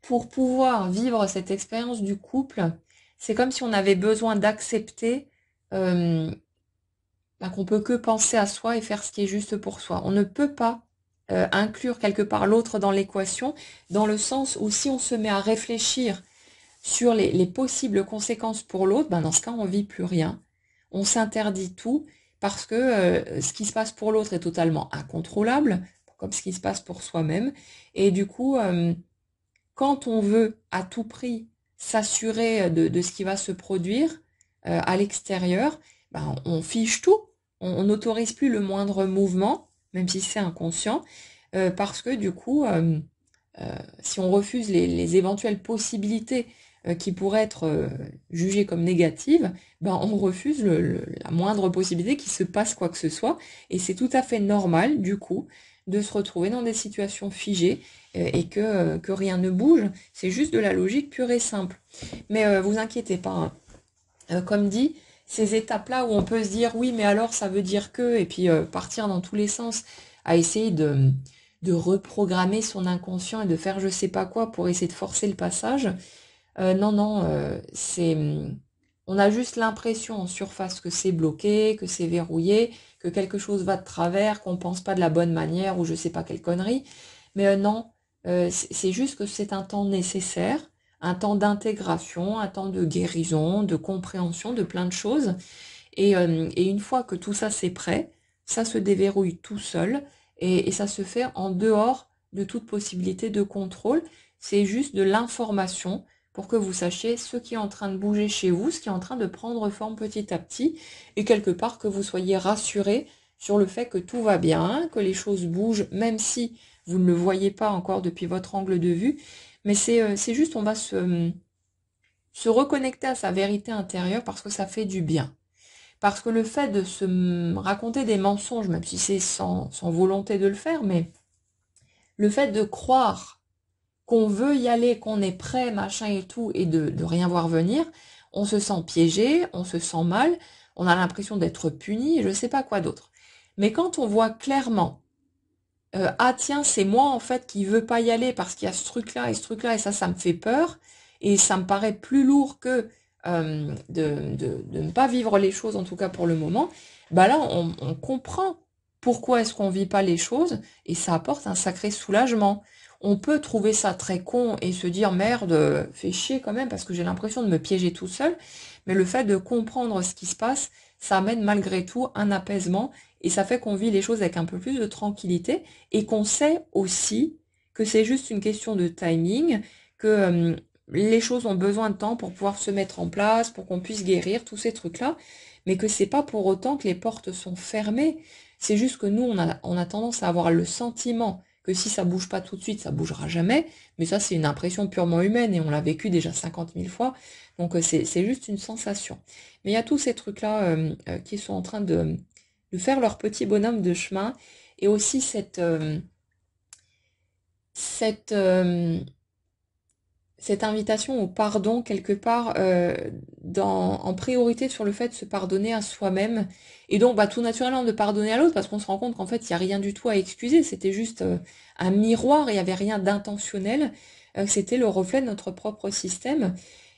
pour pouvoir vivre cette expérience du couple, c'est comme si on avait besoin d'accepter euh, bah, qu'on peut que penser à soi et faire ce qui est juste pour soi. On ne peut pas inclure quelque part l'autre dans l'équation, dans le sens où si on se met à réfléchir sur les possibles conséquences pour l'autre, ben dans ce cas, on vit plus rien. On s'interdit tout parce que ce qui se passe pour l'autre est totalement incontrôlable, comme ce qui se passe pour soi-même. Et du coup, quand on veut à tout prix s'assurer de ce qui va se produire à l'extérieur, ben, on fiche tout. On n'autorise plus le moindre mouvement, même si c'est inconscient, parce que du coup, si on refuse les éventuelles possibilités qui pourraient être jugées comme négatives, ben on refuse la moindre possibilité qu'il se passe quoi que ce soit. Et c'est tout à fait normal, du coup, de se retrouver dans des situations figées et que rien ne bouge. C'est juste de la logique pure et simple. Mais vous inquiétez pas, hein. Comme dit, ces étapes-là où on peut se dire oui, mais alors ça veut dire que, et puis partir dans tous les sens à essayer de reprogrammer son inconscient et de faire je sais pas quoi pour essayer de forcer le passage. Non, non, on a juste l'impression en surface que c'est bloqué, que c'est verrouillé, que quelque chose va de travers, qu'on pense pas de la bonne manière ou je sais pas quelle connerie. Mais non, c'est juste que c'est un temps nécessaire, un temps d'intégration, un temps de guérison, de compréhension de plein de choses. Et une fois que tout ça c'est prêt, ça se déverrouille tout seul et ça se fait en dehors de toute possibilité de contrôle. C'est juste de l'information pour que vous sachiez ce qui est en train de bouger chez vous, ce qui est en train de prendre forme petit à petit, et quelque part que vous soyez rassuré sur le fait que tout va bien, que les choses bougent, même si vous ne le voyez pas encore depuis votre angle de vue. Mais c'est juste, on va se reconnecter à sa vérité intérieure parce que ça fait du bien. Parce que le fait de se raconter des mensonges, même si c'est sans volonté de le faire, mais le fait de croire qu'on veut y aller, qu'on est prêt, machin et tout, et de rien voir venir, on se sent piégé, on se sent mal, on a l'impression d'être puni, et je sais pas quoi d'autre. Mais quand on voit clairement, ah tiens, c'est moi en fait qui veux pas y aller parce qu'il y a ce truc-là et ce truc-là, et ça me fait peur, et ça me paraît plus lourd que de ne pas vivre les choses, en tout cas pour le moment, bah là, on comprend pourquoi est-ce qu'on vit pas les choses, et ça apporte un sacré soulagement. On peut trouver ça très con et se dire merde, fais chier quand même parce que j'ai l'impression de me piéger tout seul, mais le fait de comprendre ce qui se passe, ça amène malgré tout un apaisement et ça fait qu'on vit les choses avec un peu plus de tranquillité et qu'on sait aussi que c'est juste une question de timing, que les choses ont besoin de temps pour pouvoir se mettre en place, pour qu'on puisse guérir, tous ces trucs-là, mais que c'est pas pour autant que les portes sont fermées. C'est juste que nous, on a tendance à avoir le sentiment que si ça bouge pas tout de suite, ça bougera jamais. Mais ça, c'est une impression purement humaine et on l'a vécu déjà 50 000 fois. Donc c'est juste une sensation. Mais il y a tous ces trucs-là qui sont en train de faire leur petit bonhomme de chemin et aussi cette, cette invitation au pardon quelque part en priorité sur le fait de se pardonner à soi-même et donc bah, tout naturellement de pardonner à l'autre parce qu'on se rend compte qu'en fait il n'y a rien du tout à excuser, c'était juste un miroir, il n'y avait rien d'intentionnel, c'était le reflet de notre propre système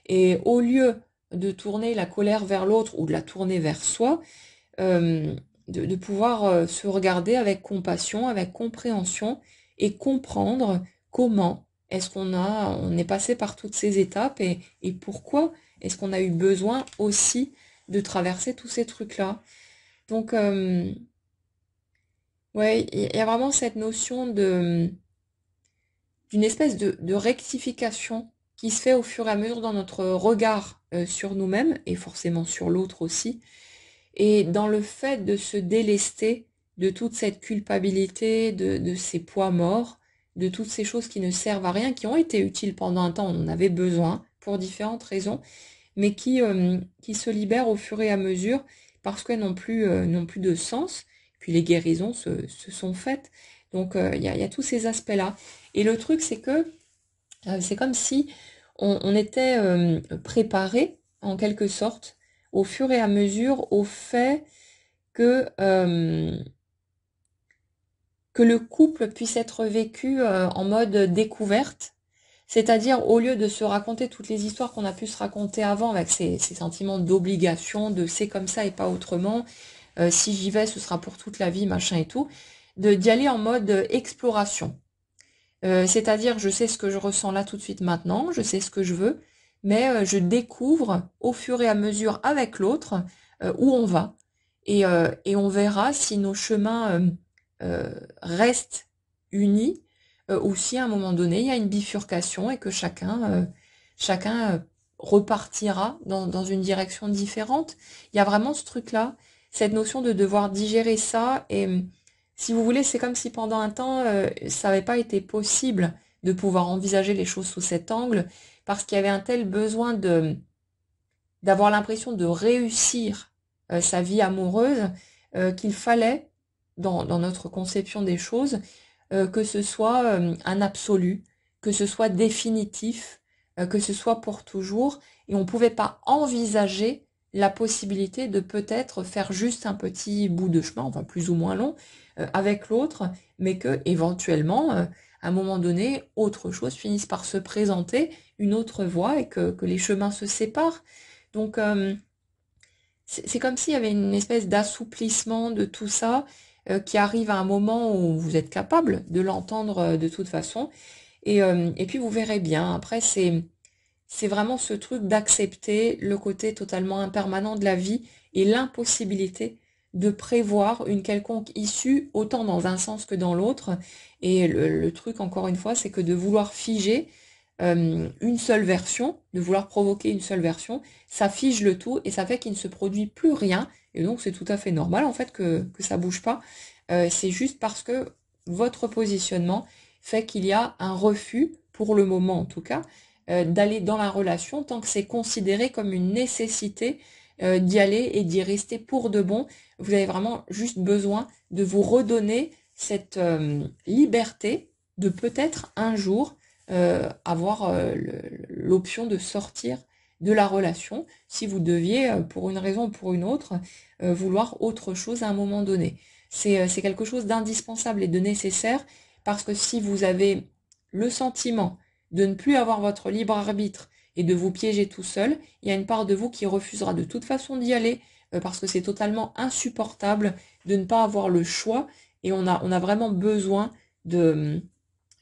et au lieu de tourner la colère vers l'autre ou de la tourner vers soi, de pouvoir se regarder avec compassion, avec compréhension et comprendre comment est-ce on est passé par toutes ces étapes et pourquoi est-ce qu'on a eu besoin aussi de traverser tous ces trucs-là. Donc, ouais, il y a vraiment cette notion d'une espèce de rectification qui se fait au fur et à mesure dans notre regard sur nous-mêmes et forcément sur l'autre aussi. Et dans le fait de se délester de toute cette culpabilité, de ces poids morts, de toutes ces choses qui ne servent à rien, qui ont été utiles pendant un temps, on en avait besoin pour différentes raisons, mais qui se libèrent au fur et à mesure parce qu'elles n'ont plus de sens. Puis les guérisons se sont faites. Donc il y a tous ces aspects-là. Et le truc, c'est que c'est comme si on était préparé, en quelque sorte, au fur et à mesure, au fait que le couple puisse être vécu en mode découverte. C'est-à-dire, au lieu de se raconter toutes les histoires qu'on a pu se raconter avant avec ces sentiments d'obligation, de c'est comme ça et pas autrement, si j'y vais, ce sera pour toute la vie, machin et tout, d'y aller en mode exploration. C'est-à-dire, je sais ce que je ressens là tout de suite maintenant, je sais ce que je veux, mais je découvre au fur et à mesure avec l'autre où on va. Et on verra si nos chemins restent unis ou si à un moment donné, il y a une bifurcation et que chacun repartira dans une direction différente. Il y a vraiment ce truc-là, cette notion de devoir digérer ça et si vous voulez, c'est comme si pendant un temps, ça n'avait pas été possible de pouvoir envisager les choses sous cet angle, parce qu'il y avait un tel besoin d'avoir l'impression de réussir sa vie amoureuse, qu'il fallait, dans notre conception des choses, que ce soit un absolu, que ce soit définitif, que ce soit pour toujours, et on ne pouvait pas envisager la possibilité de peut-être faire juste un petit bout de chemin, enfin plus ou moins long, avec l'autre, mais que éventuellement, à un moment donné, autre chose finisse par se présenter, une autre voie, et que les chemins se séparent. Donc, c'est comme s'il y avait une espèce d'assouplissement de tout ça qui arrive à un moment où vous êtes capable de l'entendre de toute façon. Et puis vous verrez bien. Après, c'est vraiment ce truc d'accepter le côté totalement impermanent de la vie et l'impossibilité de prévoir une quelconque issue, autant dans un sens que dans l'autre. Et le truc, encore une fois, c'est que de vouloir figer une seule version, de vouloir provoquer une seule version, ça fige le tout et ça fait qu'il ne se produit plus rien. Et donc c'est tout à fait normal en fait que ça bouge pas. C'est juste parce que votre positionnement fait qu'il y a un refus, pour le moment en tout cas, d'aller dans la relation tant que c'est considéré comme une nécessité d'y aller et d'y rester pour de bon. Vous avez vraiment juste besoin de vous redonner cette liberté de peut-être un jour avoir l'option de sortir de la relation si vous deviez, pour une raison ou pour une autre, vouloir autre chose à un moment donné. C'est quelque chose d'indispensable et de nécessaire parce que si vous avez le sentiment de ne plus avoir votre libre arbitre et de vous piéger tout seul, il y a une part de vous qui refusera de toute façon d'y aller parce que c'est totalement insupportable de ne pas avoir le choix et on a vraiment besoin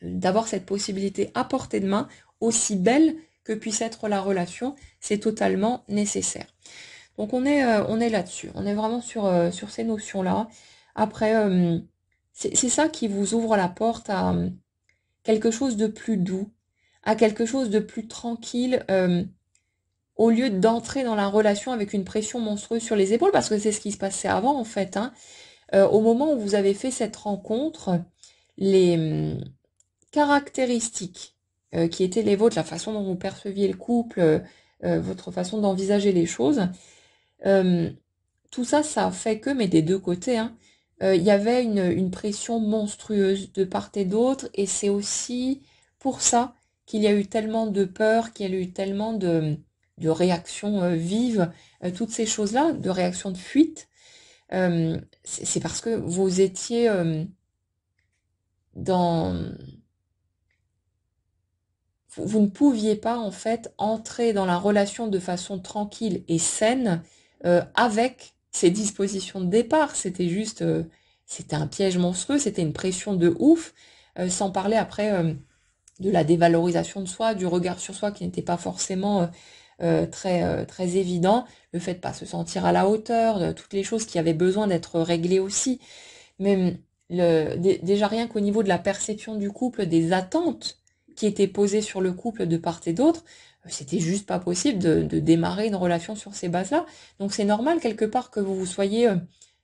d'avoir cette possibilité à portée de main, aussi belle que puisse être la relation, c'est totalement nécessaire. Donc on est là-dessus, on est vraiment sur ces notions-là. Après, c'est ça qui vous ouvre la porte à quelque chose de plus doux, à quelque chose de plus tranquille, au lieu d'entrer dans la relation avec une pression monstrueuse sur les épaules, parce que c'est ce qui se passait avant en fait. Hein. Au moment où vous avez fait cette rencontre, les caractéristiques qui étaient les vôtres, la façon dont vous perceviez le couple, votre façon d'envisager les choses, euh, tout ça, ça a fait que, mais des deux côtés, hein, il y avait une pression monstrueuse de part et d'autre, et c'est aussi pour ça qu'il y a eu tellement de peur, qu'il y a eu tellement de réactions vives, toutes ces choses-là, de réactions de fuite. C'est parce que vous étiez dans... Vous ne pouviez pas, en fait, entrer dans la relation de façon tranquille et saine avec ces dispositions de départ. C'était juste... c'était un piège monstrueux, c'était une pression de ouf, sans parler après de la dévalorisation de soi, du regard sur soi qui n'était pas forcément très évident, le fait de pas se sentir à la hauteur, toutes les choses qui avaient besoin d'être réglées aussi. Mais déjà rien qu'au niveau de la perception du couple, des attentes qui étaient posées sur le couple de part et d'autre, c'était juste pas possible de démarrer une relation sur ces bases-là. Donc c'est normal quelque part que vous vous soyez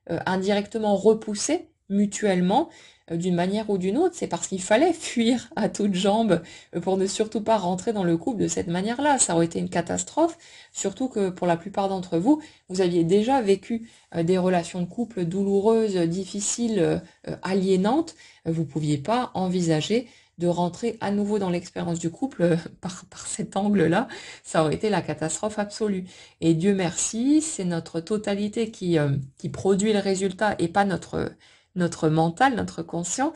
indirectement repoussés mutuellement d'une manière ou d'une autre. C'est parce qu'il fallait fuir à toutes jambes pour ne surtout pas rentrer dans le couple de cette manière-là. Ça aurait été une catastrophe, surtout que pour la plupart d'entre vous, vous aviez déjà vécu des relations de couple douloureuses, difficiles, aliénantes. Vous pouviez pas envisager de rentrer à nouveau dans l'expérience du couple par cet angle-là. Ça aurait été la catastrophe absolue. Et Dieu merci, c'est notre totalité qui produit le résultat et pas notre mental, notre conscient,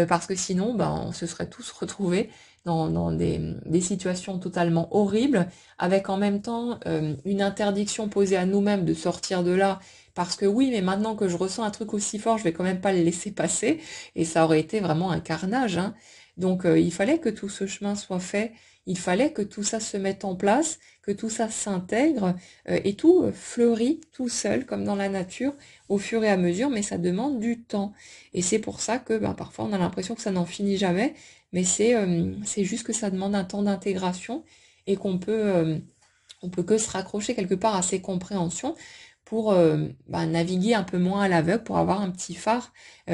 parce que sinon, ben, on se serait tous retrouvés dans des situations totalement horribles, avec en même temps une interdiction posée à nous-mêmes de sortir de là, parce que oui, mais maintenant que je ressens un truc aussi fort, je vais quand même pas le laisser passer, et ça aurait été vraiment un carnage, hein. Donc il fallait que tout ce chemin soit fait, il fallait que tout ça se mette en place, que tout ça s'intègre, et tout fleurit tout seul, comme dans la nature, au fur et à mesure, mais ça demande du temps. Et c'est pour ça que ben, parfois on a l'impression que ça n'en finit jamais, mais c'est juste que ça demande un temps d'intégration et on peut que se raccrocher quelque part à ces compréhensions pour ben, naviguer un peu moins à l'aveugle, pour avoir un petit phare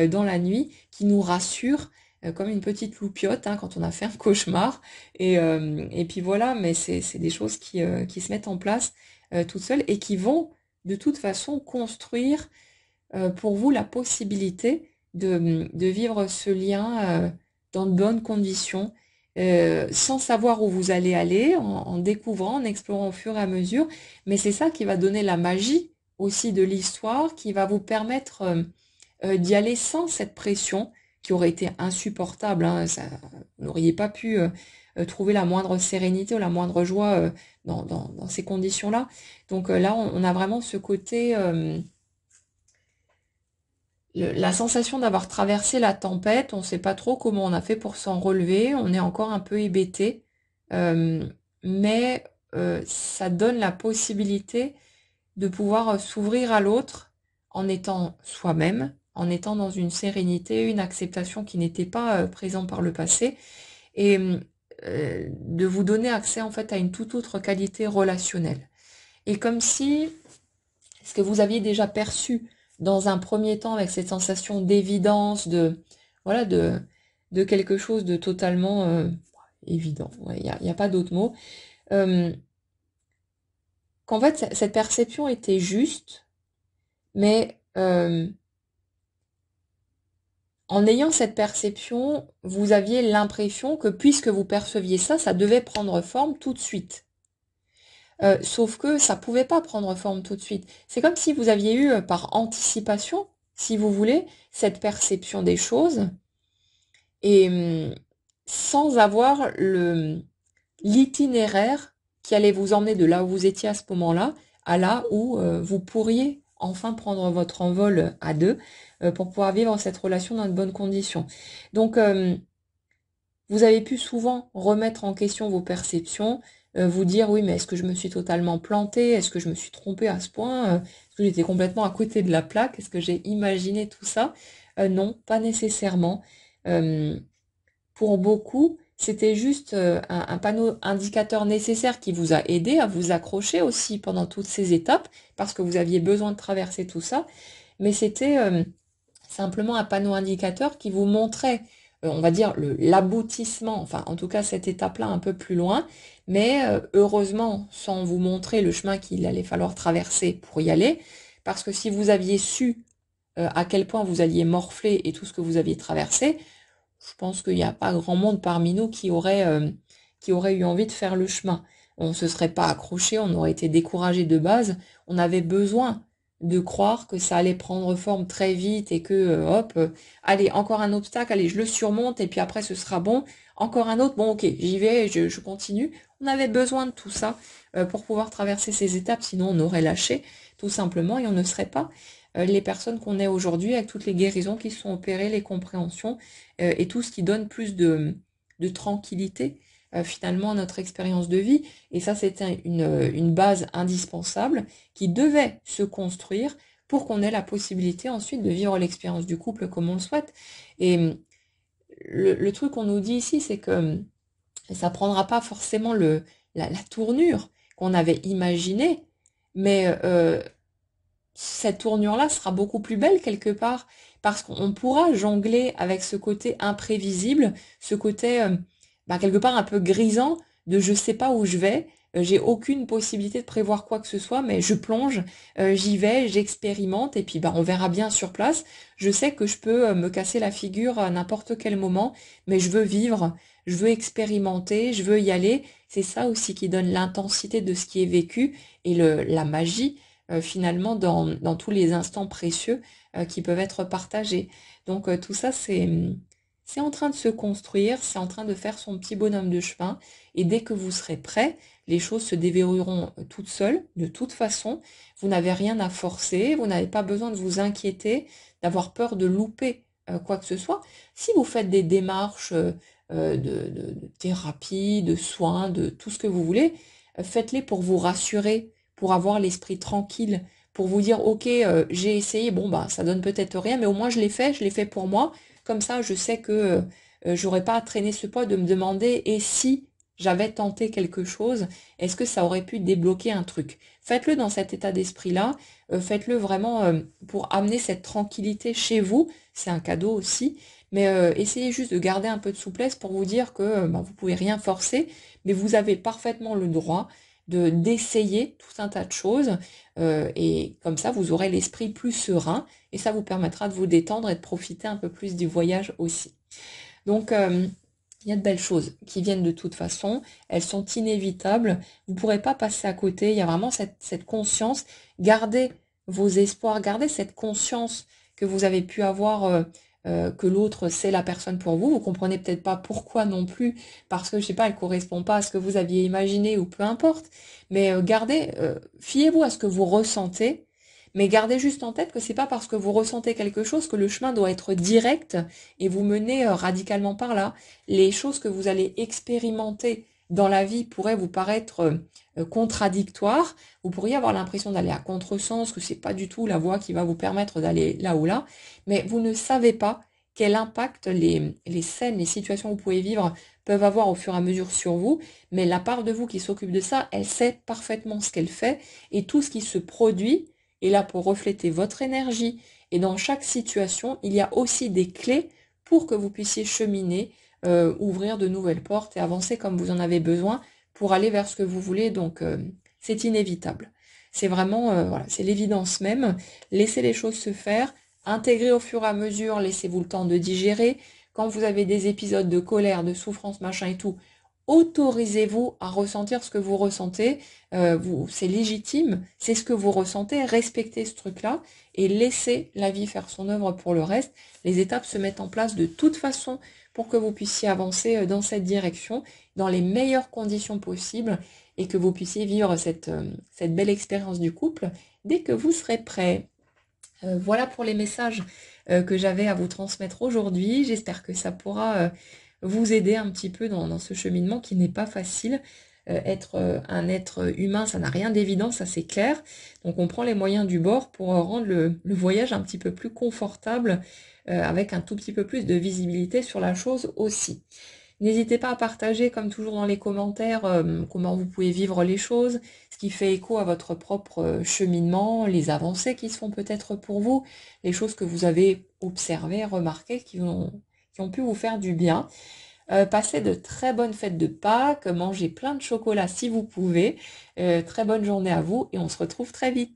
dans la nuit qui nous rassure comme une petite loupiote hein, quand on a fait un cauchemar. Et puis voilà, mais c'est des choses qui se mettent en place toutes seules et qui vont de toute façon construire pour vous la possibilité de vivre ce lien dans de bonnes conditions, sans savoir où vous allez aller, en découvrant, en explorant au fur et à mesure. Mais c'est ça qui va donner la magie aussi de l'histoire, qui va vous permettre d'y aller sans cette pression qui aurait été insupportable. Hein, ça, vous n'auriez pas pu trouver la moindre sérénité ou la moindre joie dans ces conditions-là. Donc là, on a vraiment ce côté la sensation d'avoir traversé la tempête, on ne sait pas trop comment on a fait pour s'en relever, on est encore un peu hébété, euh, mais ça donne la possibilité de pouvoir s'ouvrir à l'autre en étant soi-même, en étant dans une sérénité, une acceptation qui n'était pas présente par le passé, et de vous donner accès en fait à une toute autre qualité relationnelle. Et comme si ce que vous aviez déjà perçu dans un premier temps avec cette sensation d'évidence, voilà, de quelque chose de totalement évident. Ouais, y a pas d'autre mot. Euh, Qu'en fait, cette perception était juste, mais en ayant cette perception, vous aviez l'impression que puisque vous perceviez ça, ça devait prendre forme tout de suite. Sauf que ça pouvait pas prendre forme tout de suite. C'est comme si vous aviez eu par anticipation, si vous voulez, cette perception des choses et sans avoir l'itinéraire qui allait vous emmener de là où vous étiez à ce moment-là à là où vous pourriez enfin prendre votre envol à deux pour pouvoir vivre cette relation dans de bonnes conditions. Donc vous avez pu souvent remettre en question vos perceptions, vous dire oui mais est-ce que je me suis totalement plantée, est-ce que je me suis trompée à ce point, est-ce que j'étais complètement à côté de la plaque, est-ce que j'ai imaginé tout ça? Non, pas nécessairement. Euh, pour beaucoup, c'était juste un panneau indicateur nécessaire qui vous a aidé à vous accrocher aussi pendant toutes ces étapes, parce que vous aviez besoin de traverser tout ça, mais c'était simplement un panneau indicateur qui vous montrait on va dire, l'aboutissement, enfin en tout cas cette étape-là un peu plus loin, mais heureusement sans vous montrer le chemin qu'il allait falloir traverser pour y aller, parce que si vous aviez su à quel point vous alliez morfler et tout ce que vous aviez traversé, je pense qu'il n'y a pas grand monde parmi nous qui aurait eu envie de faire le chemin. On ne se serait pas accroché, on aurait été découragé de base. On avait besoin de croire que ça allait prendre forme très vite et que, hop, allez, encore un obstacle, allez, je le surmonte et puis après ce sera bon. Encore un autre, bon, ok, j'y vais, je continue. On avait besoin de tout ça pour pouvoir traverser ces étapes, sinon on aurait lâché, tout simplement, et on ne serait pas les personnes qu'on est aujourd'hui avec toutes les guérisons qui sont opérées, les compréhensions et tout ce qui donne plus de tranquillité finalement à notre expérience de vie. Et ça, c'était une base indispensable qui devait se construire pour qu'on ait la possibilité ensuite de vivre l'expérience du couple comme on le souhaite. Et le truc qu'on nous dit ici, c'est que ça prendra pas forcément la tournure qu'on avait imaginée, mais cette tournure-là sera beaucoup plus belle quelque part, parce qu'on pourra jongler avec ce côté imprévisible, ce côté quelque part un peu grisant de je sais pas où je vais, j'ai aucune possibilité de prévoir quoi que ce soit, mais je plonge, j'y vais, j'expérimente, et puis on verra bien sur place. Je sais que je peux me casser la figure à n'importe quel moment, mais je veux vivre, je veux expérimenter, je veux y aller. C'est ça aussi qui donne l'intensité de ce qui est vécu et la magie finalement dans tous les instants précieux qui peuvent être partagés. Donc tout ça, c'est en train de se construire, c'est en train de faire son petit bonhomme de chemin. Et dès que vous serez prêt, les choses se déverrouilleront toutes seules, de toute façon. Vous n'avez rien à forcer, vous n'avez pas besoin de vous inquiéter, d'avoir peur de louper quoi que ce soit. Si vous faites des démarches de thérapie, de soins, de tout ce que vous voulez, faites-les pour vous rassurer, pour avoir l'esprit tranquille, pour vous dire ok, j'ai essayé, bon ça donne peut-être rien, mais au moins je l'ai fait pour moi. Comme ça, je sais que j'aurais pas à traîner ce poids de me demander et si j'avais tenté quelque chose, est-ce que ça aurait pu débloquer un truc? Faites-le dans cet état d'esprit-là, faites-le vraiment pour amener cette tranquillité chez vous, c'est un cadeau aussi, mais essayez juste de garder un peu de souplesse pour vous dire que vous pouvez rien forcer, mais vous avez parfaitement le droit de d'essayer tout un tas de choses et comme ça vous aurez l'esprit plus serein et ça vous permettra de vous détendre et de profiter un peu plus du voyage aussi. Donc il y a de belles choses qui viennent de toute façon, elles sont inévitables, vous ne pourrez pas passer à côté, il y a vraiment cette conscience, gardez vos espoirs, gardez cette conscience que vous avez pu avoir que l'autre c'est la personne pour vous comprenez peut-être pas pourquoi non plus, parce que je sais pas, elle correspond pas à ce que vous aviez imaginé ou peu importe, mais fiez-vous à ce que vous ressentez, mais gardez juste en tête que c'est pas parce que vous ressentez quelque chose que le chemin doit être direct et vous mener radicalement par là. Les choses que vous allez expérimenter dans la vie pourraient vous paraître contradictoires. Vous pourriez avoir l'impression d'aller à contresens, que c'est pas du tout la voie qui va vous permettre d'aller là ou là, mais vous ne savez pas quel impact les scènes, les situations que vous pouvez vivre peuvent avoir au fur et à mesure sur vous, mais la part de vous qui s'occupe de ça, elle sait parfaitement ce qu'elle fait, et tout ce qui se produit est là pour refléter votre énergie. Et dans chaque situation, il y a aussi des clés pour que vous puissiez cheminer, ouvrir de nouvelles portes et avancer comme vous en avez besoin pour aller vers ce que vous voulez. Donc, c'est inévitable. C'est vraiment, voilà, c'est l'évidence même. Laissez les choses se faire, intégrez au fur et à mesure, laissez-vous le temps de digérer. Quand vous avez des épisodes de colère, de souffrance, machin et tout, autorisez-vous à ressentir ce que vous ressentez. C'est légitime, c'est ce que vous ressentez, respectez ce truc-là et laissez la vie faire son œuvre pour le reste. Les étapes se mettent en place de toute façon pour que vous puissiez avancer dans cette direction, dans les meilleures conditions possibles et que vous puissiez vivre cette belle expérience du couple dès que vous serez prêt. Voilà pour les messages que j'avais à vous transmettre aujourd'hui. J'espère que ça pourra vous aider un petit peu dans ce cheminement qui n'est pas facile. Être un être humain, ça n'a rien d'évident, ça c'est clair. Donc on prend les moyens du bord pour rendre le voyage un petit peu plus confortable, avec un tout petit peu plus de visibilité sur la chose aussi. N'hésitez pas à partager, comme toujours dans les commentaires, comment vous pouvez vivre les choses, ce qui fait écho à votre propre cheminement, les avancées qui se font peut-être pour vous, les choses que vous avez observées, remarquées, qui qui ont pu vous faire du bien. Passez de très bonnes fêtes de Pâques, mangez plein de chocolat si vous pouvez. Très bonne journée à vous et on se retrouve très vite.